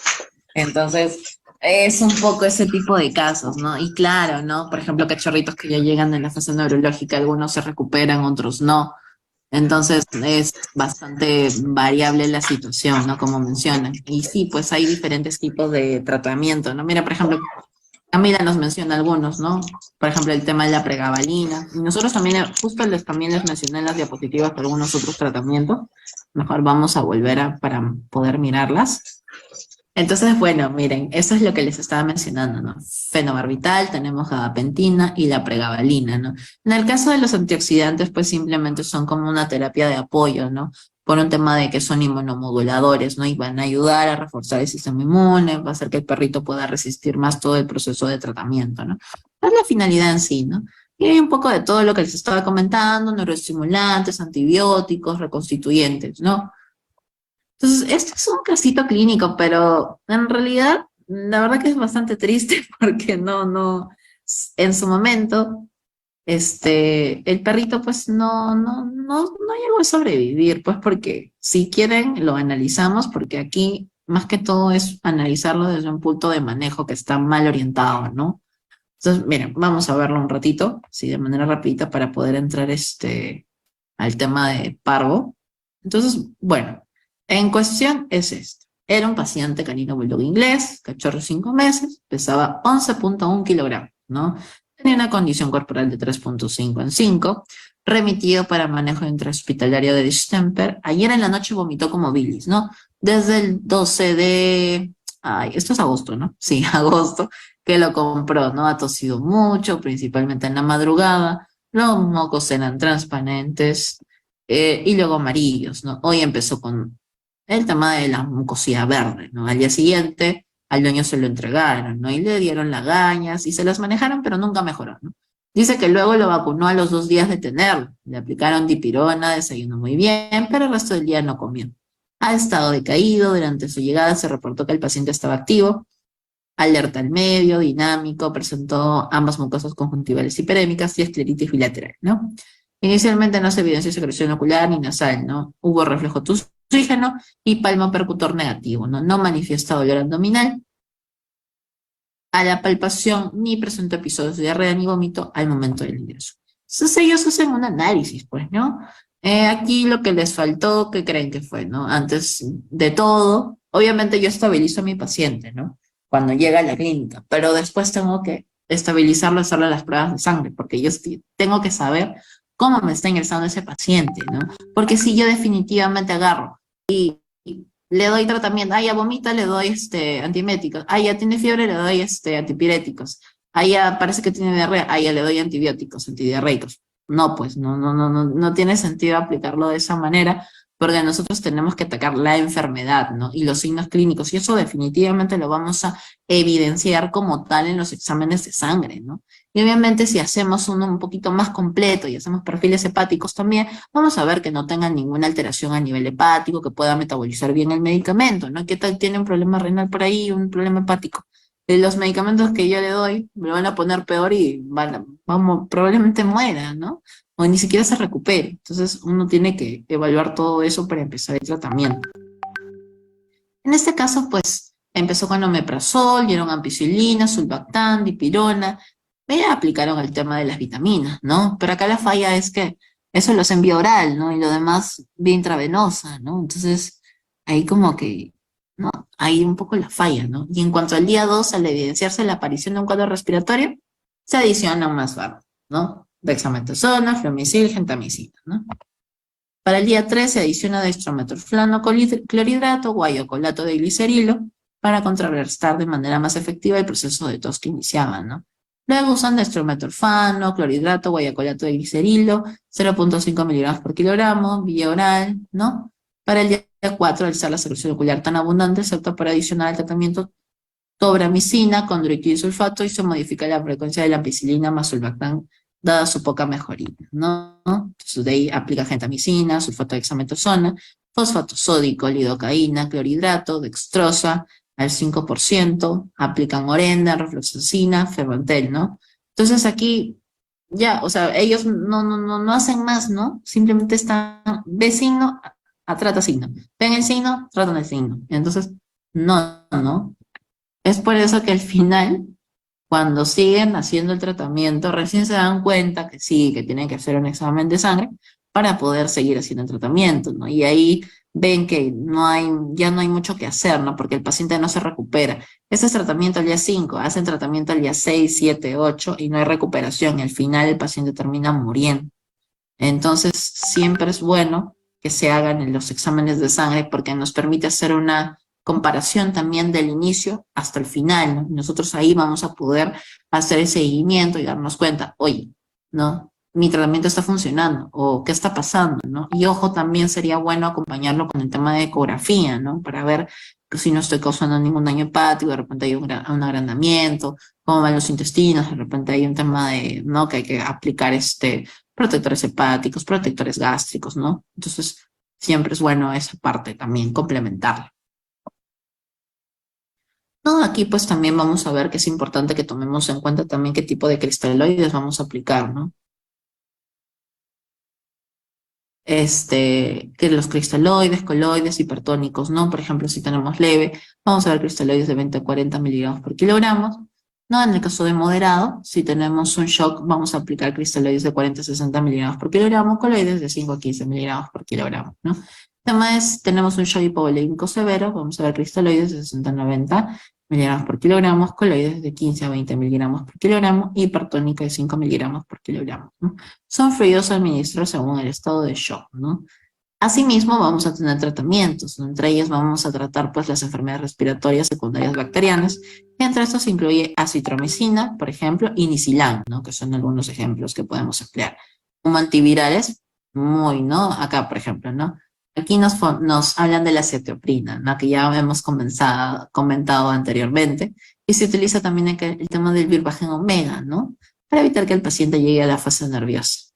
Entonces, es un poco ese tipo de casos, ¿no? Y claro, ¿no? Por ejemplo, cachorritos que ya llegan en la fase neurológica, algunos se recuperan, otros no. Entonces es bastante variable la situación, ¿no? Como mencionan. Y sí, pues hay diferentes tipos de tratamiento, ¿no? Mira, por ejemplo, Camila nos menciona algunos, ¿no? Por ejemplo, el tema de la pregabalina. Y nosotros también, justo también les mencioné en las diapositivas algunos otros tratamientos. Mejor vamos a volver para poder mirarlas. Entonces, bueno, miren, eso es lo que les estaba mencionando, ¿no? Fenobarbital, tenemos gabapentina y la pregabalina, ¿no? En el caso de los antioxidantes, pues simplemente son como una terapia de apoyo, ¿no? Por un tema de que son inmunomoduladores, ¿no? Y van a ayudar a reforzar el sistema inmune, va a hacer que el perrito pueda resistir más todo el proceso de tratamiento, ¿no? Es la finalidad en sí, ¿no? Y hay un poco de todo lo que les estaba comentando, neuroestimulantes, antibióticos, reconstituyentes, ¿no? Entonces, este es un casito clínico, pero en realidad, la verdad que es bastante triste porque en su momento, el perrito pues no llegó a sobrevivir, pues porque si quieren lo analizamos, porque aquí más que todo es analizarlo desde un punto de manejo que está mal orientado, ¿no? Entonces, miren, vamos a verlo un ratito, sí, de manera rapidita para poder entrar al tema de parvo. Entonces, bueno, en cuestión es esto. Era un paciente canino bulldog inglés, cachorro 5 meses, pesaba 11.1 kilogramos, ¿no? tenía una condición corporal de 3.5 en 5, remitido para manejo intrahospitalario de distemper. Ayer en la noche vomitó como bilis, ¿no? Desde el 12 de... Ay, esto es agosto, ¿no? Sí, agosto, que lo compró, ¿no? Ha tosido mucho, principalmente en la madrugada. Los mocos eran transparentes y luego amarillos, ¿no? Hoy empezó con el tema de la mucosidad verde, ¿no? Al día siguiente al dueño se lo entregaron, ¿no? Y le dieron lagañas y se las manejaron, pero nunca mejoró, ¿no? Dice que luego lo vacunó a los 2 días de tenerlo. Le aplicaron dipirona, desayunó muy bien, pero el resto del día no comió. Ha estado decaído, durante su llegada se reportó que el paciente estaba activo, alerta al medio, dinámico, presentó ambas mucosas conjuntivales hiperémicas y escleritis bilateral, ¿no? Inicialmente no se evidenció secreción ocular ni nasal, ¿no? Hubo reflejo tusígeno y palmo percutor negativo, ¿no? No manifiesta dolor abdominal a la palpación ni presentó episodios de diarrea ni vómito al momento del ingreso. Entonces ellos hacen un análisis, pues, ¿no? Aquí lo que les faltó, ¿qué creen que fue, no? Antes de todo, obviamente yo estabilizo a mi paciente, ¿no? Cuando llega a la clínica, pero después tengo que estabilizarlo, hacerle las pruebas de sangre, porque yo tengo que saber cómo me está ingresando ese paciente, ¿no? Porque si yo definitivamente agarro y le doy tratamiento, ya vomita, le doy antieméticos, ya tiene fiebre, le doy antipiréticos, ya parece que tiene diarrea, ya le doy antibióticos, antidiarreicos. No, pues no tiene sentido aplicarlo de esa manera, porque nosotros tenemos que atacar la enfermedad, ¿no? Y los signos clínicos, y eso definitivamente lo vamos a evidenciar como tal en los exámenes de sangre, ¿no? Y obviamente si hacemos uno un poquito más completo y hacemos perfiles hepáticos también, vamos a ver que no tengan ninguna alteración a nivel hepático, que pueda metabolizar bien el medicamento, ¿no? ¿Qué tal tiene un problema renal por ahí, un problema hepático? Los medicamentos que yo le doy me lo van a poner peor y probablemente muera, ¿no? O ni siquiera se recupere. Entonces uno tiene que evaluar todo eso para empezar el tratamiento. En este caso, pues, empezó con omeprazol, dieron ampicilina, sulbactam, dipirona, me aplicaron el tema de las vitaminas, ¿no? Pero acá la falla es que eso lo hacen vía oral, ¿no? Y lo demás vía intravenosa, ¿no? Entonces, ahí como que, ¿no? Ahí un poco la falla, ¿no? Y en cuanto al día 2, al evidenciarse la aparición de un cuadro respiratorio, se adiciona más fármaco, ¿no? Dexametasona, flumicil, gentamicina, ¿no? Para el día 3 se adiciona dextrometorflano, clorhidrato, guayacolato de glicerilo para contrarrestar de manera más efectiva el proceso de tos que iniciaban, ¿no? Luego usan dextrometorfano, clorhidrato, guayacolato de glicerilo, 0.5 miligramos por kilogramo, vía oral, ¿no? Para el día 4, alzar la secreción ocular tan abundante, excepto para adicionar al tratamiento tobramicina con sulfato y se modifica la frecuencia de la ampicilina más sulbactam dada su poca mejoría, ¿no? Entonces de ahí aplica gentamicina, sulfato de hexametosona, fosfato sódico, lidocaína, clorhidrato, dextrosa al 5%, aplican orenda, rofloxacina, ferbantel, ¿no? Entonces aquí ya, o sea, ellos no hacen más, ¿no? Simplemente están, ve signo, trata signo, ven el signo, tratan el signo. Entonces, no. Es por eso que al final, cuando siguen haciendo el tratamiento, recién se dan cuenta que sí, que tienen que hacer un examen de sangre para poder seguir haciendo el tratamiento, ¿no? Y ahí ven que ya no hay mucho que hacer, ¿no? Porque el paciente no se recupera. Ese es tratamiento al día 5, hacen tratamiento al día 6, 7, 8 y no hay recuperación. Y al final el paciente termina muriendo. Entonces, siempre es bueno que se hagan los exámenes de sangre porque nos permite hacer una comparación también del inicio hasta el final, ¿no? Nosotros ahí vamos a poder hacer el seguimiento y darnos cuenta, oye, ¿no? Mi tratamiento está funcionando, o qué está pasando, ¿no? Y ojo, también sería bueno acompañarlo con el tema de ecografía, ¿no? Para ver que si no estoy causando ningún daño hepático, de repente hay un agrandamiento, cómo van los intestinos, de repente hay un tema de, ¿no? Que hay que aplicar protectores hepáticos, protectores gástricos, ¿no? Entonces, siempre es bueno esa parte también, complementarla. No, aquí pues también vamos a ver que es importante que tomemos en cuenta también qué tipo de cristaloides vamos a aplicar, ¿no? Que los cristaloides, coloides, hipertónicos, ¿no? Por ejemplo, si tenemos leve, vamos a ver cristaloides de 20 a 40 miligramos por kilogramo, ¿no? En el caso de moderado, si tenemos un shock, vamos a aplicar cristaloides de 40 a 60 miligramos por kilogramo, coloides de 5 a 15 miligramos por kilogramo, ¿no? Además, tenemos un shock hipovolémico severo, vamos a ver cristaloides de 60 a 90 miligramos por kilogramo, coloides de 15 a 20 miligramos por kilogramo, hipertónica de 5 miligramos por kilogramo, ¿no? Son fluidos a administrar según el estado de shock, ¿no? Asimismo, vamos a tener tratamientos, ¿no? Entre ellos vamos a tratar pues las enfermedades respiratorias secundarias bacterianas, y entre estos se incluye acitromicina, por ejemplo, y nicilam, ¿no? Que son algunos ejemplos que podemos emplear. Como antivirales, ¿no? Acá, por ejemplo, ¿no? Aquí nos hablan de la cetoprina, ¿no? Que ya hemos comentado anteriormente, y se utiliza también el tema del virbajen omega, ¿no? Para evitar que el paciente llegue a la fase nerviosa.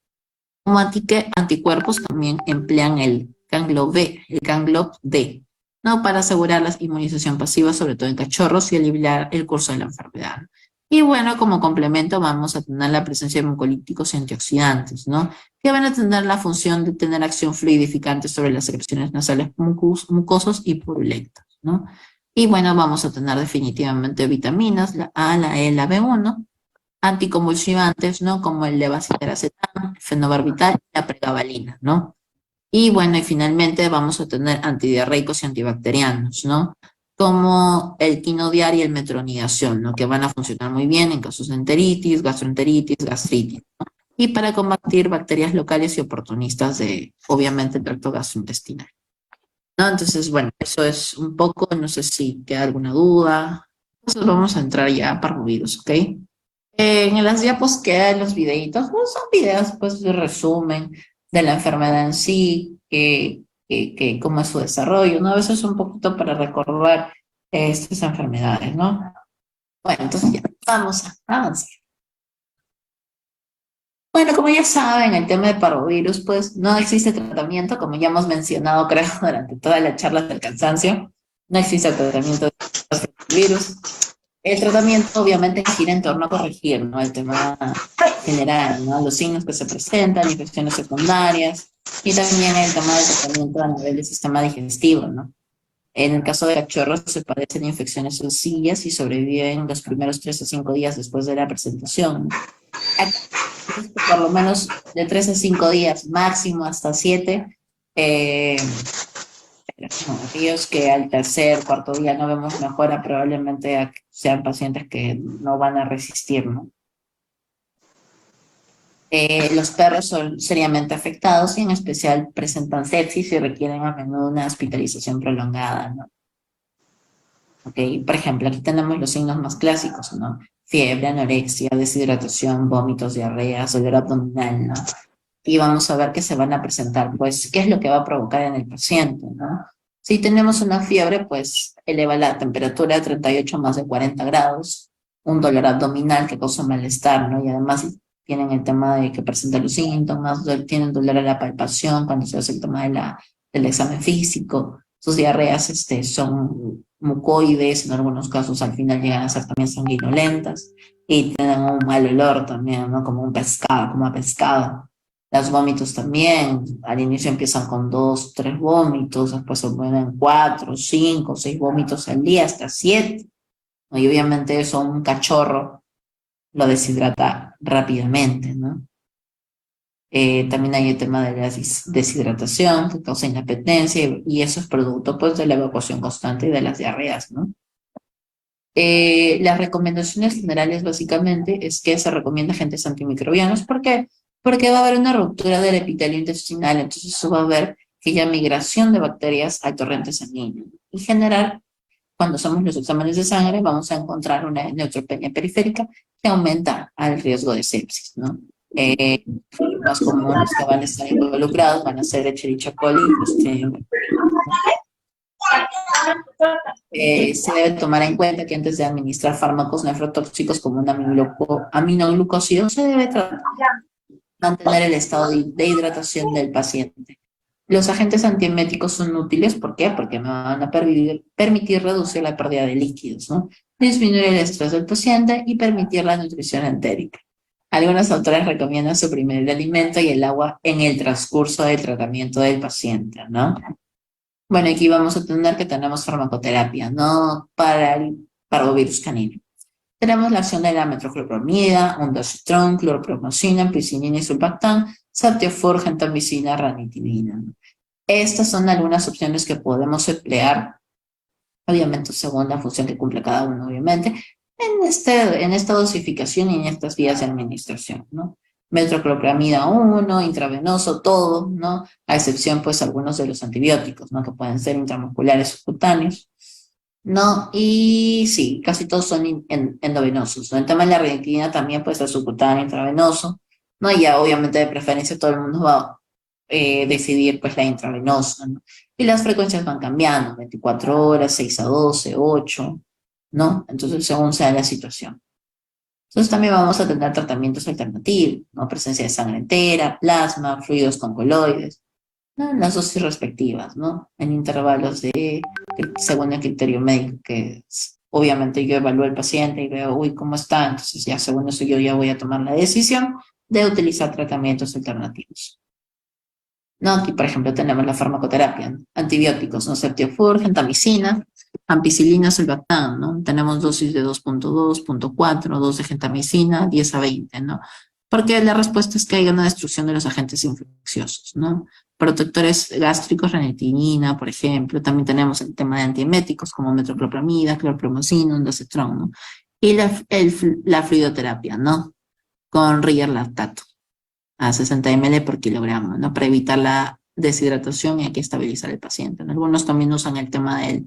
Como anticuerpos también emplean el ganglio B, el ganglio D, ¿no? Para asegurar la inmunización pasiva, sobre todo en cachorros, y aliviar el curso de la enfermedad. Y bueno, como complemento vamos a tener la presencia de mucolíticos y antioxidantes, ¿no? Que van a tener la función de tener acción fluidificante sobre las secreciones nasales mucosos y purulentas, ¿no? Y bueno, vamos a tener definitivamente vitaminas, la A, la E, la B1, anticonvulsivantes, ¿no? Como el levacetam, el fenobarbital y la pregabalina, ¿no? Y bueno, y finalmente vamos a tener antidiarreicos y antibacterianos, ¿no? Como el quinodiar y el metronidazol, ¿no? Que van a funcionar muy bien en casos de enteritis, gastroenteritis, gastritis, ¿no? Y para combatir bacterias locales y oportunistas de, obviamente, el tracto gastrointestinal, ¿no? Entonces, bueno, eso es un poco, no sé si queda alguna duda. Entonces vamos a entrar ya a parvovirus, ¿ok? En las diapos quedan los videitos, pues son videos pues de resumen de la enfermedad en sí, cómo es su desarrollo, ¿no? A veces un poquito para recordar estas enfermedades, ¿no? Bueno, entonces ya, vamos a avanzar. Bueno, como ya saben, el tema de parvovirus, pues no existe tratamiento, como ya hemos mencionado, creo, durante toda la charla del cansancio, no existe tratamiento de virus. El tratamiento obviamente gira en torno a corregir, ¿no? El tema general, ¿no? Los signos que se presentan, infecciones secundarias, y también el tema del tratamiento a nivel del sistema digestivo, ¿no? En el caso de cachorros se padecen infecciones sencillas y sobreviven los primeros 3 a 5 días después de la presentación, ¿no? Por lo menos de 3 a 5 días, máximo hasta 7, aquellos que al tercer, cuarto día no vemos mejora, probablemente sean pacientes que no van a resistir, ¿no? Los perros son seriamente afectados y en especial presentan sepsis y requieren a menudo una hospitalización prolongada, ¿no? Okay. Por ejemplo, aquí tenemos los signos más clásicos, ¿no? Fiebre, anorexia, deshidratación, vómitos, diarreas, dolor abdominal, ¿no? Y vamos a ver qué se van a presentar, pues, qué es lo que va a provocar en el paciente, ¿no? Si tenemos una fiebre, pues, eleva la temperatura a 38 más de 40 grados, un dolor abdominal que causa malestar, ¿no? Y además tienen el tema de que presentan los síntomas, tienen dolor a la palpación cuando se hace el tema del examen físico, sus diarreas son mucoides, en algunos casos al final llegan a ser también sanguinolentas, y tienen un mal olor también, ¿no? Como un pescado, como a pescado. Los vómitos también, al inicio empiezan con 2, 3 vómitos, después se ponen 4, 5, 6 vómitos al día, hasta 7. ¿No? Y obviamente eso un cachorro lo deshidrata rápidamente, ¿no? También hay el tema de la deshidratación que causa inapetencia y eso es producto pues de la evacuación constante y de las diarreas, ¿no? Las recomendaciones generales básicamente es que se recomienda agentes antimicrobianos. ¿Por qué? Porque va a haber una ruptura del epitelio intestinal, entonces eso va a haber que haya migración de bacterias al torrente sanguíneo. Y generar, cuando hacemos los exámenes de sangre, vamos a encontrar una neutropenia periférica que aumenta el riesgo de sepsis, ¿no? Los más comunes que van a estar involucrados van a ser Escherichia coli y Clostridium. Se debe tomar en cuenta que antes de administrar fármacos nefrotóxicos como un aminoglucósido, se debe mantener el estado de hidratación del paciente. Los agentes antieméticos son útiles, ¿por qué? Porque me van a permitir reducir la pérdida de líquidos, ¿no? Disminuir el estrés del paciente y permitir la nutrición entérica. Algunos autores recomiendan suprimir el alimento y el agua en el transcurso del tratamiento del paciente, ¿no? Bueno, aquí vamos a tener que tenemos farmacoterapia, ¿no? Para el parvovirus canino. Tenemos la acción de la metoclopramida, ondansetron, clorpromazina, ampicilina y sulbactam, Ceftiofur, gentamicina, ranitidina. Estas son algunas opciones que podemos emplear obviamente según la función que cumple cada uno, obviamente, en esta dosificación y en estas vías de administración, ¿no? Metoclopramida 1, intravenoso, todo, ¿no? A excepción, pues, algunos de los antibióticos, ¿no? Que pueden ser intramusculares o cutáneos, ¿no? Y sí, casi todos son endovenosos, ¿no? El tema de la ranitidina también puede ser subcutáneo, intravenoso, ¿no? Y ya obviamente de preferencia todo el mundo va a decidir, pues, la intravenosa, ¿no? Y las frecuencias van cambiando, 24 horas, 6 a 12, 8, ¿no? Entonces, según sea la situación. Entonces también vamos a tener tratamientos alternativos, ¿no? Presencia de sangre entera, plasma, fluidos con coloides, ¿no? Las dosis respectivas, ¿no? En intervalos según el criterio médico, que obviamente yo evalúo al paciente y veo, uy, ¿cómo está? Entonces ya según eso yo ya voy a tomar la decisión de utilizar tratamientos alternativos. ¿No? Aquí, por ejemplo, tenemos la farmacoterapia, ¿no? Antibióticos, ¿no? Ceftiofur, gentamicina, ampicilina, sulbactam, ¿no? Tenemos dosis de 2.2, 2.4, 2 de gentamicina, 10 a 20, ¿no? Porque la respuesta es que hay una destrucción de los agentes infecciosos, ¿no? Protectores gástricos, ranitidina, por ejemplo. También tenemos el tema de antieméticos como metoclopramida, clorpromazina, ondansetron, ¿no? Y la fluidoterapia, ¿no? Con Riger lactato a 60 ml por kilogramo, ¿no? Para evitar la deshidratación y hay que estabilizar el paciente, ¿no? Algunos también usan el tema del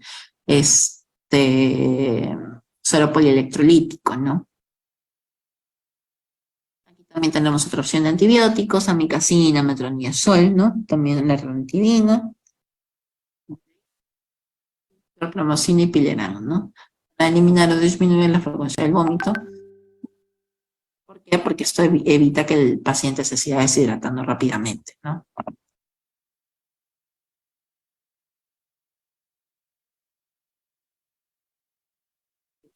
suero polielectrolítico, ¿no? Aquí también tenemos otra opción de antibióticos, amikacina, metronidazol, ¿no? También la ranitidina, clorpromazina y pilerano, ¿no? Para eliminar o disminuir la frecuencia del vómito. ¿Por qué? Porque esto evita que el paciente se siga deshidratando rápidamente, ¿no?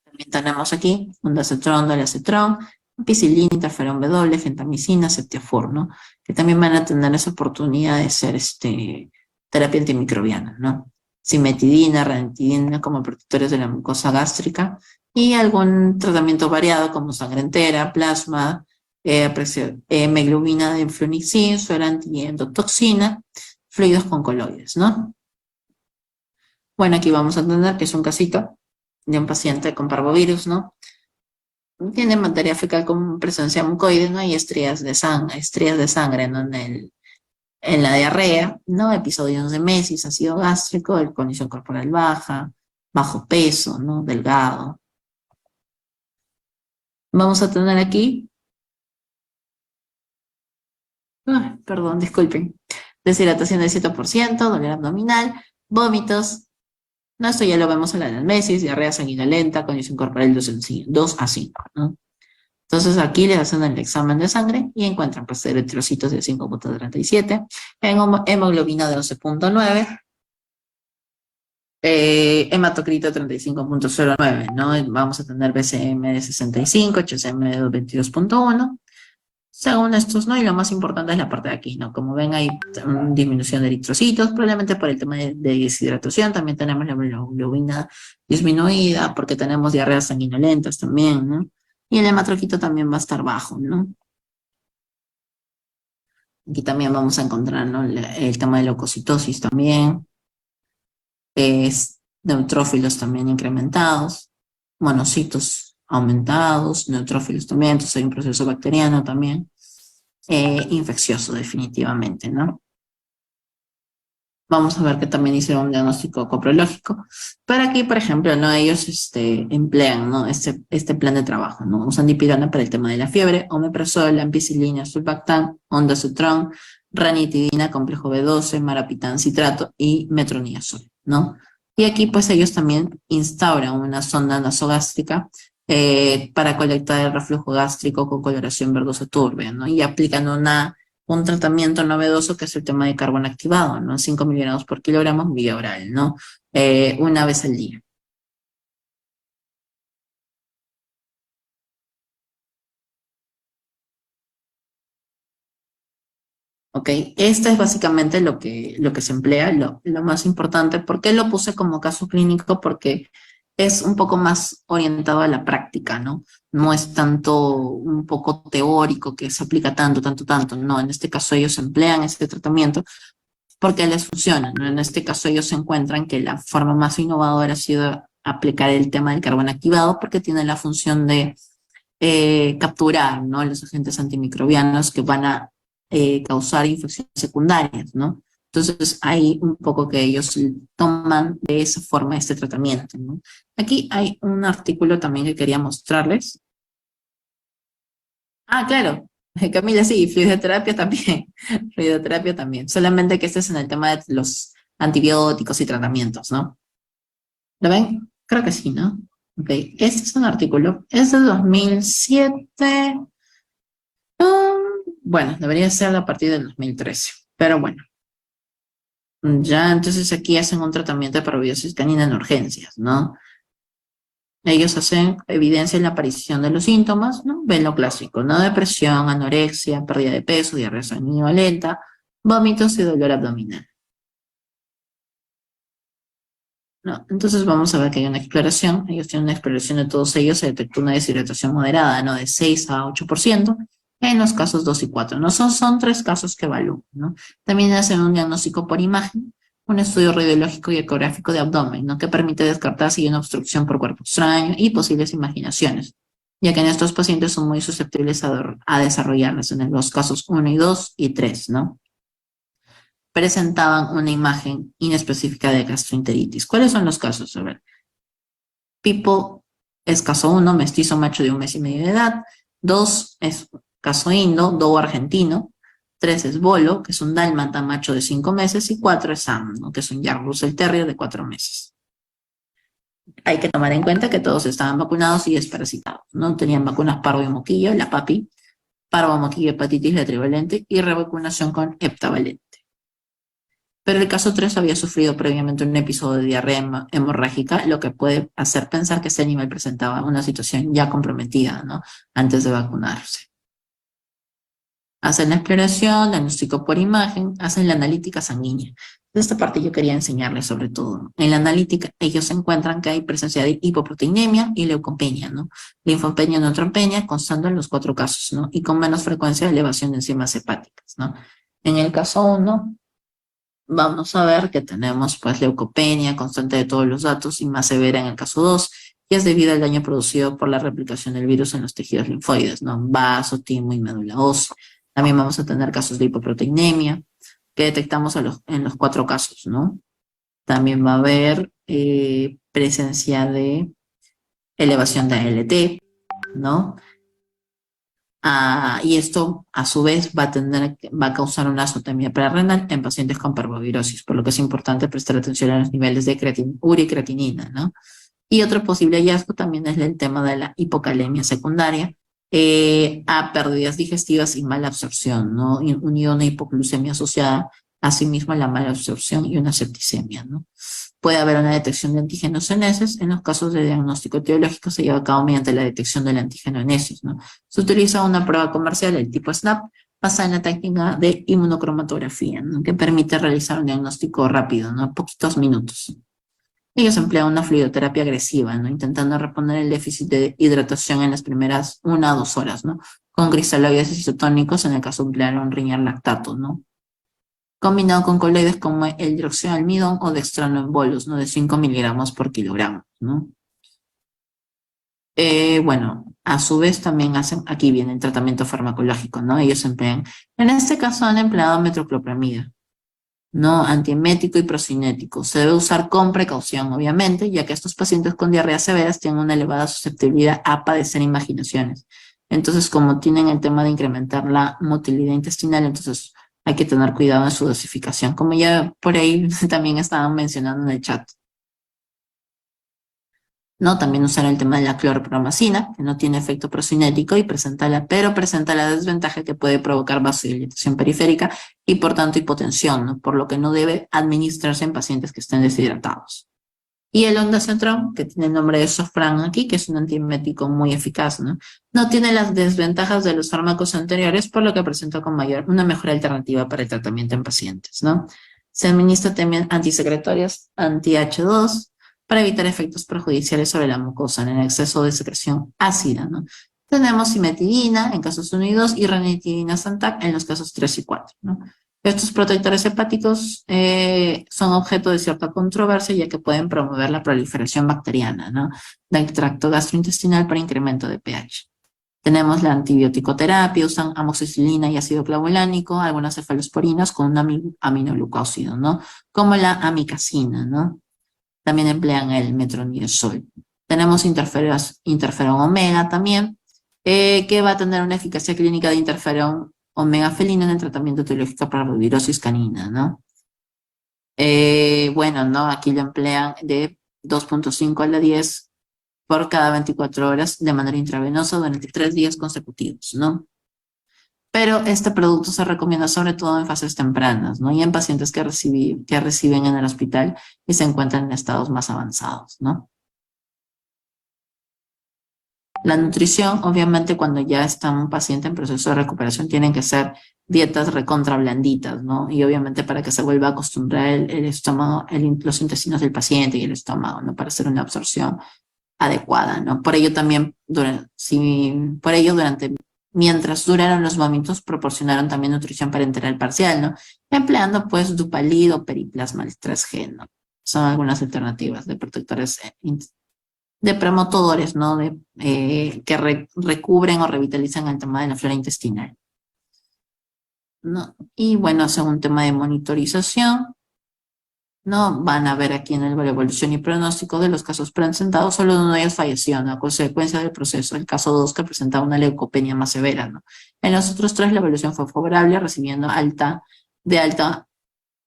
También tenemos aquí ondansetron, dolasetron, ampicilina, interferón W, gentamicina, ceftiofur, ¿no? Que también van a tener esa oportunidad de ser terapia antimicrobiana, ¿no? Simetidina, ranitidina como protectores de la mucosa gástrica y algún tratamiento variado como sangre entera, plasma, hemoglobina de flunixin, suero antiendotoxina, fluidos con coloides, ¿no? Bueno, aquí vamos a entender que es un casito de un paciente con parvovirus, ¿no? Tiene materia fecal con presencia mucoide, ¿no? Y estrías de sangre, ¿no? En la diarrea, ¿no? Episodios de mesis, ácido gástrico, condición corporal baja, bajo peso, ¿no? Delgado. Vamos a tener aquí, perdón, disculpen, deshidratación del 7%, dolor abdominal, vómitos. No, esto ya lo vemos en la anamnesis, diarrea sanguinolenta, condición corporal 2 a 5, ¿no? Entonces aquí les hacen el examen de sangre y encuentran pues eritrocitos de 5.37, hemoglobina de 11.9, hematocrito 35.09, ¿no? Vamos a tener BCM de 65, HCM de 22.1, según estos, ¿no? Y lo más importante es la parte de aquí, ¿no? Como ven hay disminución de eritrocitos, probablemente por el tema de deshidratación, también tenemos la hemoglobina disminuida, porque tenemos diarreas sanguinolentas también, ¿no? Y el hematroquito también va a estar bajo, ¿no? Aquí también vamos a encontrar, ¿no? El tema de leucocitosis también, neutrófilos también incrementados, monocitos aumentados, neutrófilos también, entonces hay un proceso bacteriano también, infeccioso definitivamente, ¿no? Vamos a ver que también hicieron un diagnóstico coprológico. Pero aquí, por ejemplo, ¿no? Ellos emplean, ¿no? Este plan de trabajo, ¿no? Usan dipirona para el tema de la fiebre, omeprazol, ampicilina, sulbactam, ondansetron, ranitidina, complejo B12, marapitán, citrato y metronidazol, ¿no? Y aquí, pues, ellos también instauran una sonda nasogástrica para colectar el reflujo gástrico con coloración verdosa turbia, ¿no? Y aplican un tratamiento novedoso que es el tema de carbón activado, ¿no? 5 miligramos por kilogramo vía oral, ¿no? Una vez al día. ¿Ok? Este es básicamente lo que se emplea, lo más importante. ¿Por qué lo puse como caso clínico? Porque es un poco más orientado a la práctica, ¿no? No es tanto un poco teórico que se aplica tanto, tanto, tanto. No, en este caso ellos emplean este tratamiento porque les funciona, ¿no? En este caso ellos encuentran que la forma más innovadora ha sido aplicar el tema del carbón activado porque tiene la función de capturar, ¿no? Los agentes antimicrobianos que van a causar infecciones secundarias, ¿no? Entonces, hay un poco que ellos toman de esa forma este tratamiento, ¿no? Aquí hay un artículo también que quería mostrarles. Ah, claro, Camila, sí, fluidoterapia también, fluidoterapia también, solamente que este es en el tema de los antibióticos y tratamientos, ¿no? ¿Lo ven? Creo que sí, ¿no? Ok, este es un artículo, es de 2007. Bueno, debería ser a partir del 2013, pero bueno. Ya, entonces aquí hacen un tratamiento de parabiosis canina en urgencias, ¿no? Ellos hacen evidencia en la aparición de los síntomas, ¿no? Ven lo clásico, ¿no? Depresión, anorexia, pérdida de peso, diarrea sanguinolenta, vómitos y dolor abdominal. ¿No? Entonces vamos a ver que hay una exploración. Ellos tienen una exploración de todos ellos. Se detectó una deshidratación moderada, ¿no? De 6 a 8% en los casos 2 y 4. ¿No? Son 3 casos que evalúan, ¿no? También hacen un diagnóstico por imagen, un estudio radiológico y ecográfico de abdomen, ¿no? Que permite descartar si hay una obstrucción por cuerpo extraño y posibles imaginaciones, ya que en estos pacientes son muy susceptibles a desarrollarlas en los casos 1 y 2 y 3, ¿no? Presentaban una imagen inespecífica de gastroenteritis. ¿Cuáles son los casos? A ver, Pipo es caso 1, mestizo macho de 1 mes y medio de edad. 2 es caso indo, dogo argentino. 3 es bolo, que es un dálmata macho de 5 meses. Y 4 es Sam, ¿no? Que es un Jack Russell Terrier de 4 meses. Hay que tomar en cuenta que todos estaban vacunados y desparasitados, ¿no? Tenían vacunas parvo y moquillo, la PAPI, parvo, moquillo, hepatitis, la trivalente y revacunación con heptavalente. Pero el caso 3 había sufrido previamente un episodio de diarrea hemorrágica, lo que puede hacer pensar que este animal presentaba una situación ya comprometida, ¿no? Antes de vacunarse. Hacen la exploración, diagnóstico por imagen, hacen la analítica sanguínea. De esta parte yo quería enseñarles sobre todo. En la analítica ellos encuentran que hay presencia de hipoproteinemia y leucopenia, ¿no? Linfopenia y neutropenia constando en los 4 casos, ¿no? Y con menos frecuencia de elevación de enzimas hepáticas, ¿no? En el caso 1, vamos a ver que tenemos pues leucopenia constante de todos los datos y más severa en el caso 2, y es debido al daño producido por la replicación del virus en los tejidos linfoides, ¿no? Vaso, timo y médula ósea. También vamos a tener casos de hipoproteinemia que detectamos en los 4 casos, ¿no? También va a haber presencia de elevación de ALT, ¿no? Y esto, a su vez, va a causar una azotemia prerrenal en pacientes con parvovirosis, por lo que es importante prestar atención a los niveles de urea y creatinina, ¿no? Y otro posible hallazgo también es el tema de la hipocalemia secundaria a pérdidas digestivas y mala absorción, ¿no? Unido a una hipoglucemia asociada, asimismo, a la mala absorción y una septicemia, ¿no? Puede haber una detección de antígenos en heces. En los casos de diagnóstico etiológico se lleva a cabo mediante la detección del antígeno en heces, ¿no? Se utiliza una prueba comercial, el tipo SNAP, basada en la técnica de inmunocromatografía, ¿no? Que permite realizar un diagnóstico rápido, ¿no? Poquitos minutos. Ellos emplean una fluidoterapia agresiva, ¿no? Intentando reponer el déficit de hidratación en las primeras 1 a 2 horas, ¿no? Con cristaloides isotónicos, en el caso de emplear un riñón lactato, ¿no? Combinado con coloides como el hidroxio de almidón o dextrano en bolos, ¿no? De 5 miligramos por kilogramo, ¿no? Bueno, a su vez también hacen, aquí viene el tratamiento farmacológico, ¿no? Ellos emplean, en este caso han empleado metoclopramida, ¿no? Antiemético y procinético. Se debe usar con precaución, obviamente, ya que estos pacientes con diarreas severas tienen una elevada susceptibilidad a padecer imaginaciones. Entonces, como tienen el tema de incrementar la motilidad intestinal, entonces hay que tener cuidado en su dosificación, como ya por ahí también estaban mencionando en el chat. ¿No? También usar el tema de la clorpromacina, que no tiene efecto procinético pero presenta la desventaja que puede provocar vasodilatación periférica y por tanto hipotensión, ¿no? Por lo que no debe administrarse en pacientes que estén deshidratados. Y el ondansetron, que tiene el nombre de Sofran aquí, que es un antiemético muy eficaz, ¿no? No tiene las desventajas de los fármacos anteriores, por lo que presenta una mejor alternativa para el tratamiento en pacientes, ¿no? Se administra también antisecretorias, anti-H2, para evitar efectos perjudiciales sobre la mucosa en el exceso de secreción ácida, ¿no? Tenemos cimetidina en casos 1 y 2 y ranitidina Zantac en los casos 3 y 4, ¿no? Estos protectores hepáticos son objeto de cierta controversia ya que pueden promover la proliferación bacteriana, ¿no?, del tracto gastrointestinal para incremento de pH. Tenemos la antibiótico-terapia, usan amoxicilina y ácido clavulánico, algunas cefalosporinas con un aminoglucósido, ¿no?, como la amicacina, ¿no? También emplean el metronidazol. Tenemos interferón omega también, que va a tener una eficacia clínica de interferón omega felino en el tratamiento etiológico para parvovirosis canina, ¿no? Bueno, ¿no? Aquí lo emplean de 2.5 a la 10 por cada 24 horas de manera intravenosa durante 3 días consecutivos, ¿no? Pero este producto se recomienda sobre todo en fases tempranas, ¿no? Y en pacientes que reciben en el hospital y se encuentran en estados más avanzados, ¿no? La nutrición, obviamente, cuando ya está un paciente en proceso de recuperación, tienen que ser dietas recontra blanditas, ¿no? Y obviamente para que se vuelva a acostumbrar el estómago, los intestinos del paciente y el estómago, ¿no? Para hacer una absorción adecuada, ¿no? Por ello también, mientras duraron los vómitos, proporcionaron también nutrición parenteral parcial, ¿no? Empleando pues Dupalid o Periplasma 3G, ¿no? Son algunas alternativas de protectores de promotores, ¿no? Que recubren o revitalizan el tema de la flora intestinal, ¿no? Y bueno, según tema de monitorización, ¿no? Van a ver aquí en el evolución y pronóstico de los casos presentados, solo uno de ellos falleció, ¿no?, a consecuencia del proceso, el caso 2 que presentaba una leucopenia más severa, ¿no? En los otros 3 la evolución fue favorable, recibiendo alta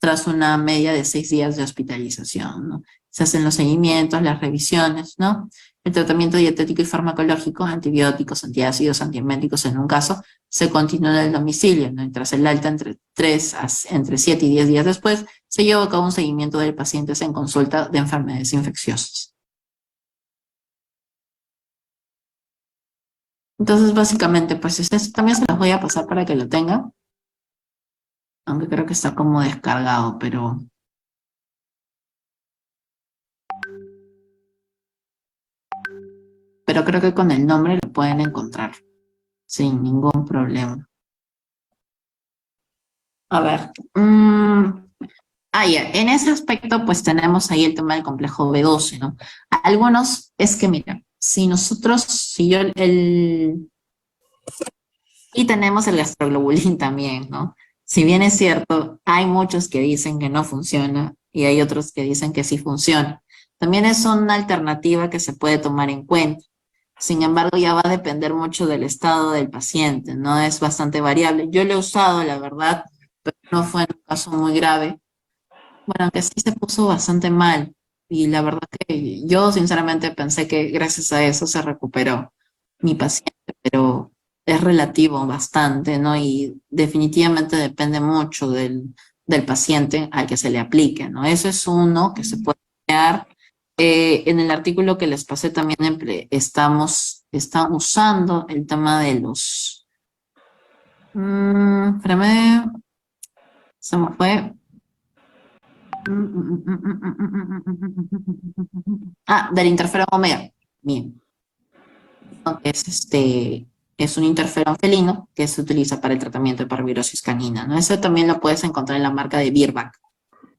tras una media de 6 días de hospitalización, ¿no? Se hacen los seguimientos, las revisiones, ¿no? El tratamiento dietético y farmacológico, antibióticos, antiácidos, antieméticos en un caso, se continúa en el domicilio, ¿no? Tras el alta entre 7 y 10 días después, se lleva a cabo un seguimiento del paciente en consulta de enfermedades infecciosas. Entonces, básicamente, pues esto también se los voy a pasar para que lo tengan, aunque creo que está como descargado, pero creo que con el nombre lo pueden encontrar sin ningún problema. A ver, ya, en ese aspecto pues tenemos ahí el tema del complejo B12, ¿no? Algunos, es que mira, y tenemos el gastroglobulin también, ¿no? Si bien es cierto, hay muchos que dicen que no funciona y hay otros que dicen que sí funciona. También es una alternativa que se puede tomar en cuenta. Sin embargo, ya va a depender mucho del estado del paciente, ¿no? Es bastante variable. Yo lo he usado, la verdad, pero no fue en un caso muy grave. Bueno, aunque sí se puso bastante mal. Y la verdad que yo sinceramente pensé que gracias a eso se recuperó mi paciente, pero es relativo bastante, ¿no? Y definitivamente depende mucho del paciente al que se le aplique, ¿no? Eso es uno que se puede crear. En el artículo que les pasé también están usando el tema de los... espérame, se me fue. Del interferón omega. Bien. Es un interferón felino que se utiliza para el tratamiento de parvovirosis canina, ¿no? Eso también lo puedes encontrar en la marca de Virbac.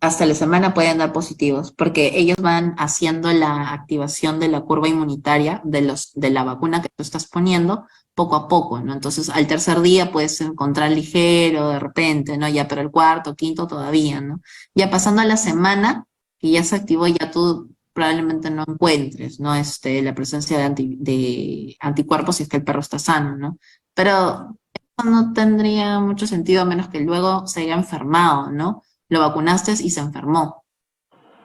Hasta la semana pueden dar positivos, porque ellos van haciendo la activación de la curva inmunitaria de la vacuna que tú estás poniendo poco a poco, ¿no? Entonces, al tercer día puedes encontrar ligero de repente, ¿no? Ya, pero el cuarto, quinto todavía, ¿no? Ya pasando a la semana, que ya se activó, ya tú probablemente no encuentres, ¿no? La presencia de anticuerpos si es que el perro está sano, ¿no? Pero eso no tendría mucho sentido a menos que luego se haya enfermado, ¿no? Lo vacunaste y se enfermó,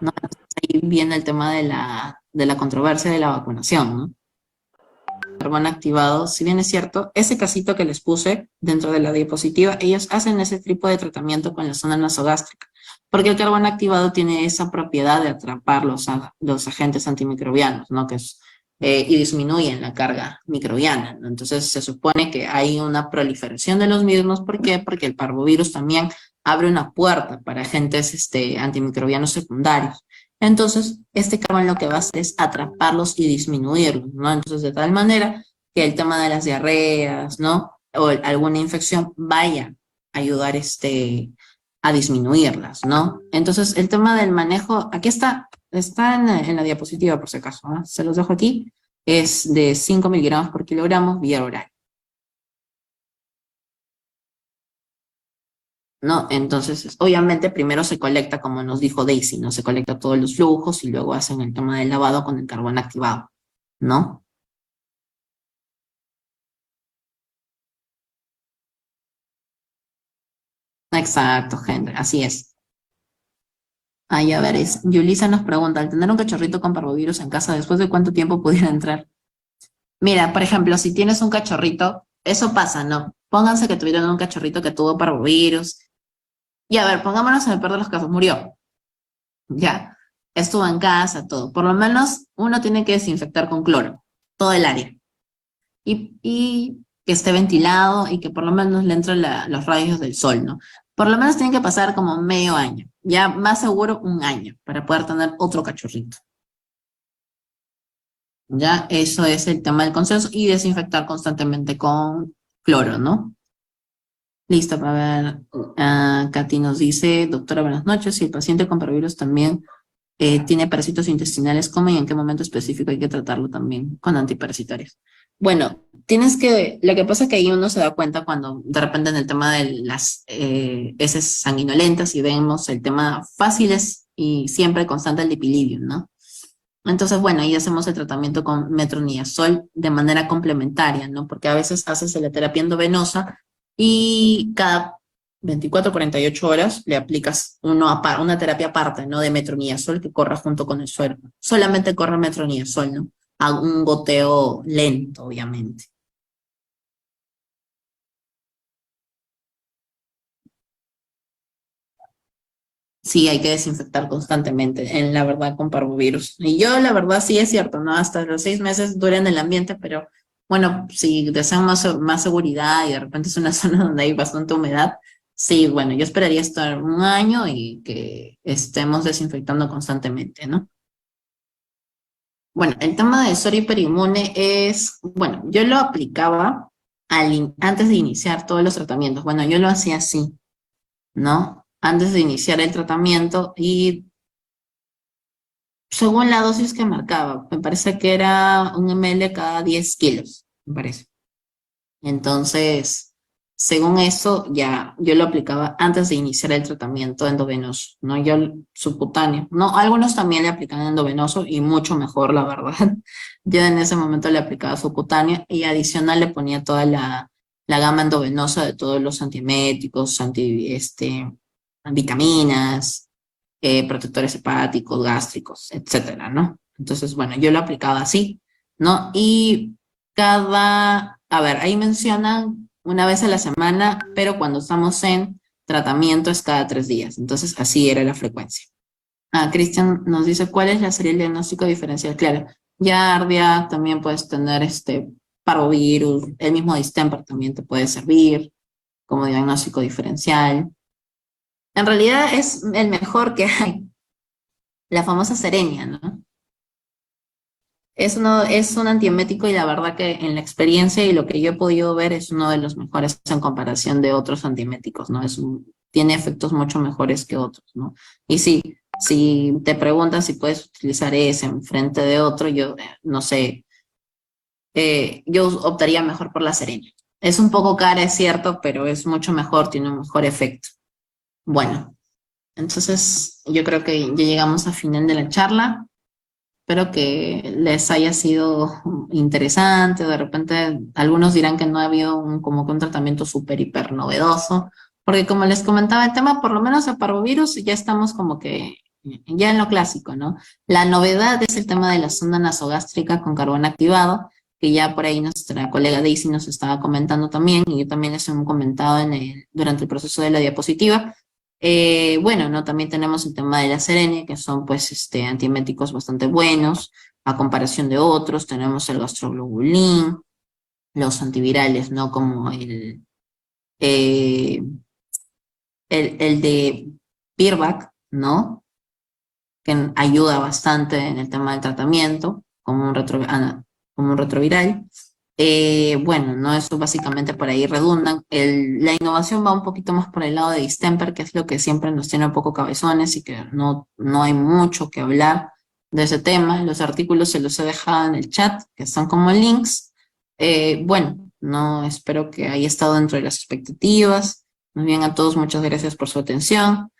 ¿no? Entonces ahí viene el tema de la controversia de la vacunación, ¿no? Carbón activado, si bien es cierto, ese casito que les puse dentro de la diapositiva, ellos hacen ese tipo de tratamiento con la zona nasogástrica, porque el carbón activado tiene esa propiedad de atrapar los agentes antimicrobianos, ¿no? Y disminuyen la carga microbiana, ¿no? Entonces se supone que hay una proliferación de los mismos. ¿Por qué? Porque el parvovirus también abre una puerta para agentes antimicrobianos secundarios. Entonces, este carbón lo que va a hacer es atraparlos y disminuirlos, ¿no? Entonces, de tal manera que el tema de las diarreas, ¿no? O alguna infección vaya a ayudar a disminuirlas, ¿no? Entonces, el tema del manejo, aquí está en la diapositiva por si acaso, ¿no? Se los dejo aquí, es de 5 miligramos por kilogramo vía oral, ¿no? Entonces, obviamente, primero se colecta, como nos dijo Daisy, ¿no? Se colecta todos los flujos y luego hacen el tema del lavado con el carbón activado, ¿no? Exacto, Henry, así es. Ahí, a ver, Yulisa nos pregunta, al tener un cachorrito con parvovirus en casa, ¿después de cuánto tiempo pudiera entrar? Mira, por ejemplo, si tienes un cachorrito, eso pasa, ¿no? Pónganse que tuvieron un cachorrito que tuvo parvovirus. Y a ver, pongámonos en el peor de los casos, murió. Ya, estuvo en casa, todo. Por lo menos uno tiene que desinfectar con cloro todo el área. Y que esté ventilado y que por lo menos le entren los rayos del sol, ¿no? Por lo menos tiene que pasar como medio año. Ya más seguro un año para poder tener otro cachorrito. Ya, eso es el tema del consenso y desinfectar constantemente con cloro, ¿no? Listo, para ver. Katy nos dice, doctora, buenas noches. Si el paciente con parvovirus también tiene parásitos intestinales, ¿cómo y en qué momento específico hay que tratarlo también con antiparasitarios? Bueno, lo que pasa es que ahí uno se da cuenta cuando de repente en el tema de las heces sanguinolentas y vemos el tema fáciles y siempre constante el dipilidium, ¿no? Entonces, bueno, ahí hacemos el tratamiento con metronidazol de manera complementaria, ¿no? Porque a veces haces la terapia endovenosa y cada 24 48 horas le aplicas una terapia aparte, ¿no? De metronidazol que corra junto con el suero. Solamente corre metronidazol, ¿no? A un goteo lento, obviamente. Sí, hay que desinfectar constantemente, en la verdad, con parvovirus. Y yo, la verdad, sí es cierto, ¿no? Hasta los 6 meses dura en el ambiente, pero bueno, si desean más seguridad y de repente es una zona donde hay bastante humedad, sí, bueno, yo esperaría estar un año y que estemos desinfectando constantemente, ¿no? Bueno, el tema de suero hiperinmune es, bueno, yo lo aplicaba antes de iniciar todos los tratamientos. Bueno, yo lo hacía así, ¿no? Antes de iniciar el tratamiento y según la dosis que marcaba, me parece que era 1 ml cada 10 kilos, me parece. Entonces, según eso, ya yo lo aplicaba antes de iniciar el tratamiento endovenoso, ¿no? Yo subcutáneo, ¿no? Algunos también le aplican endovenoso y mucho mejor, la verdad. Yo en ese momento le aplicaba subcutáneo y adicional le ponía toda la gama endovenosa de todos los antieméticos, vitaminas, protectores hepáticos, gástricos, etcétera, ¿no? Entonces, bueno, yo lo aplicaba así, ¿no? Y a ver, ahí mencionan una vez a la semana, pero cuando estamos en tratamiento es cada 3 días. Entonces, así era la frecuencia. Cristian nos dice, ¿cuál es la serie del diagnóstico diferencial? Claro, Giardia, también puedes tener parvovirus, el mismo distemper también te puede servir como diagnóstico diferencial. En realidad es el mejor que hay, la famosa Serenia, ¿no? Es un antiemético y la verdad que en la experiencia y lo que yo he podido ver es uno de los mejores en comparación de otros antieméticos, ¿no? Tiene efectos mucho mejores que otros, ¿no? Y sí, si te preguntas si puedes utilizar ese en frente de otro, yo no sé, yo optaría mejor por la Serenia. Es un poco cara, es cierto, pero es mucho mejor, tiene un mejor efecto. Bueno, entonces yo creo que ya llegamos al final de la charla. Espero que les haya sido interesante. De repente, algunos dirán que no ha habido como que un tratamiento súper, hiper novedoso, porque como les comentaba el tema, por lo menos de parvovirus ya estamos como que ya en lo clásico, ¿no? La novedad es el tema de la sonda nasogástrica con carbón activado, que ya por ahí nuestra colega Daisy nos estaba comentando también, y yo también les he comentado durante el proceso de la diapositiva. Bueno, ¿no? También tenemos el tema de la Serenia, que son pues antieméticos bastante buenos, a comparación de otros. Tenemos el gastroglobulin, los antivirales, ¿no? Como eh, el de Virbac, ¿no? Que ayuda bastante en el tema del tratamiento, como un retroviral. Bueno, no, eso básicamente por ahí redundan. La innovación va un poquito más por el lado de distemper, que es lo que siempre nos tiene un poco cabezones y que no hay mucho que hablar de ese tema. Los artículos se los he dejado en el chat, que están como links. Bueno, no espero que haya estado dentro de las expectativas. Muy bien a todos, muchas gracias por su atención.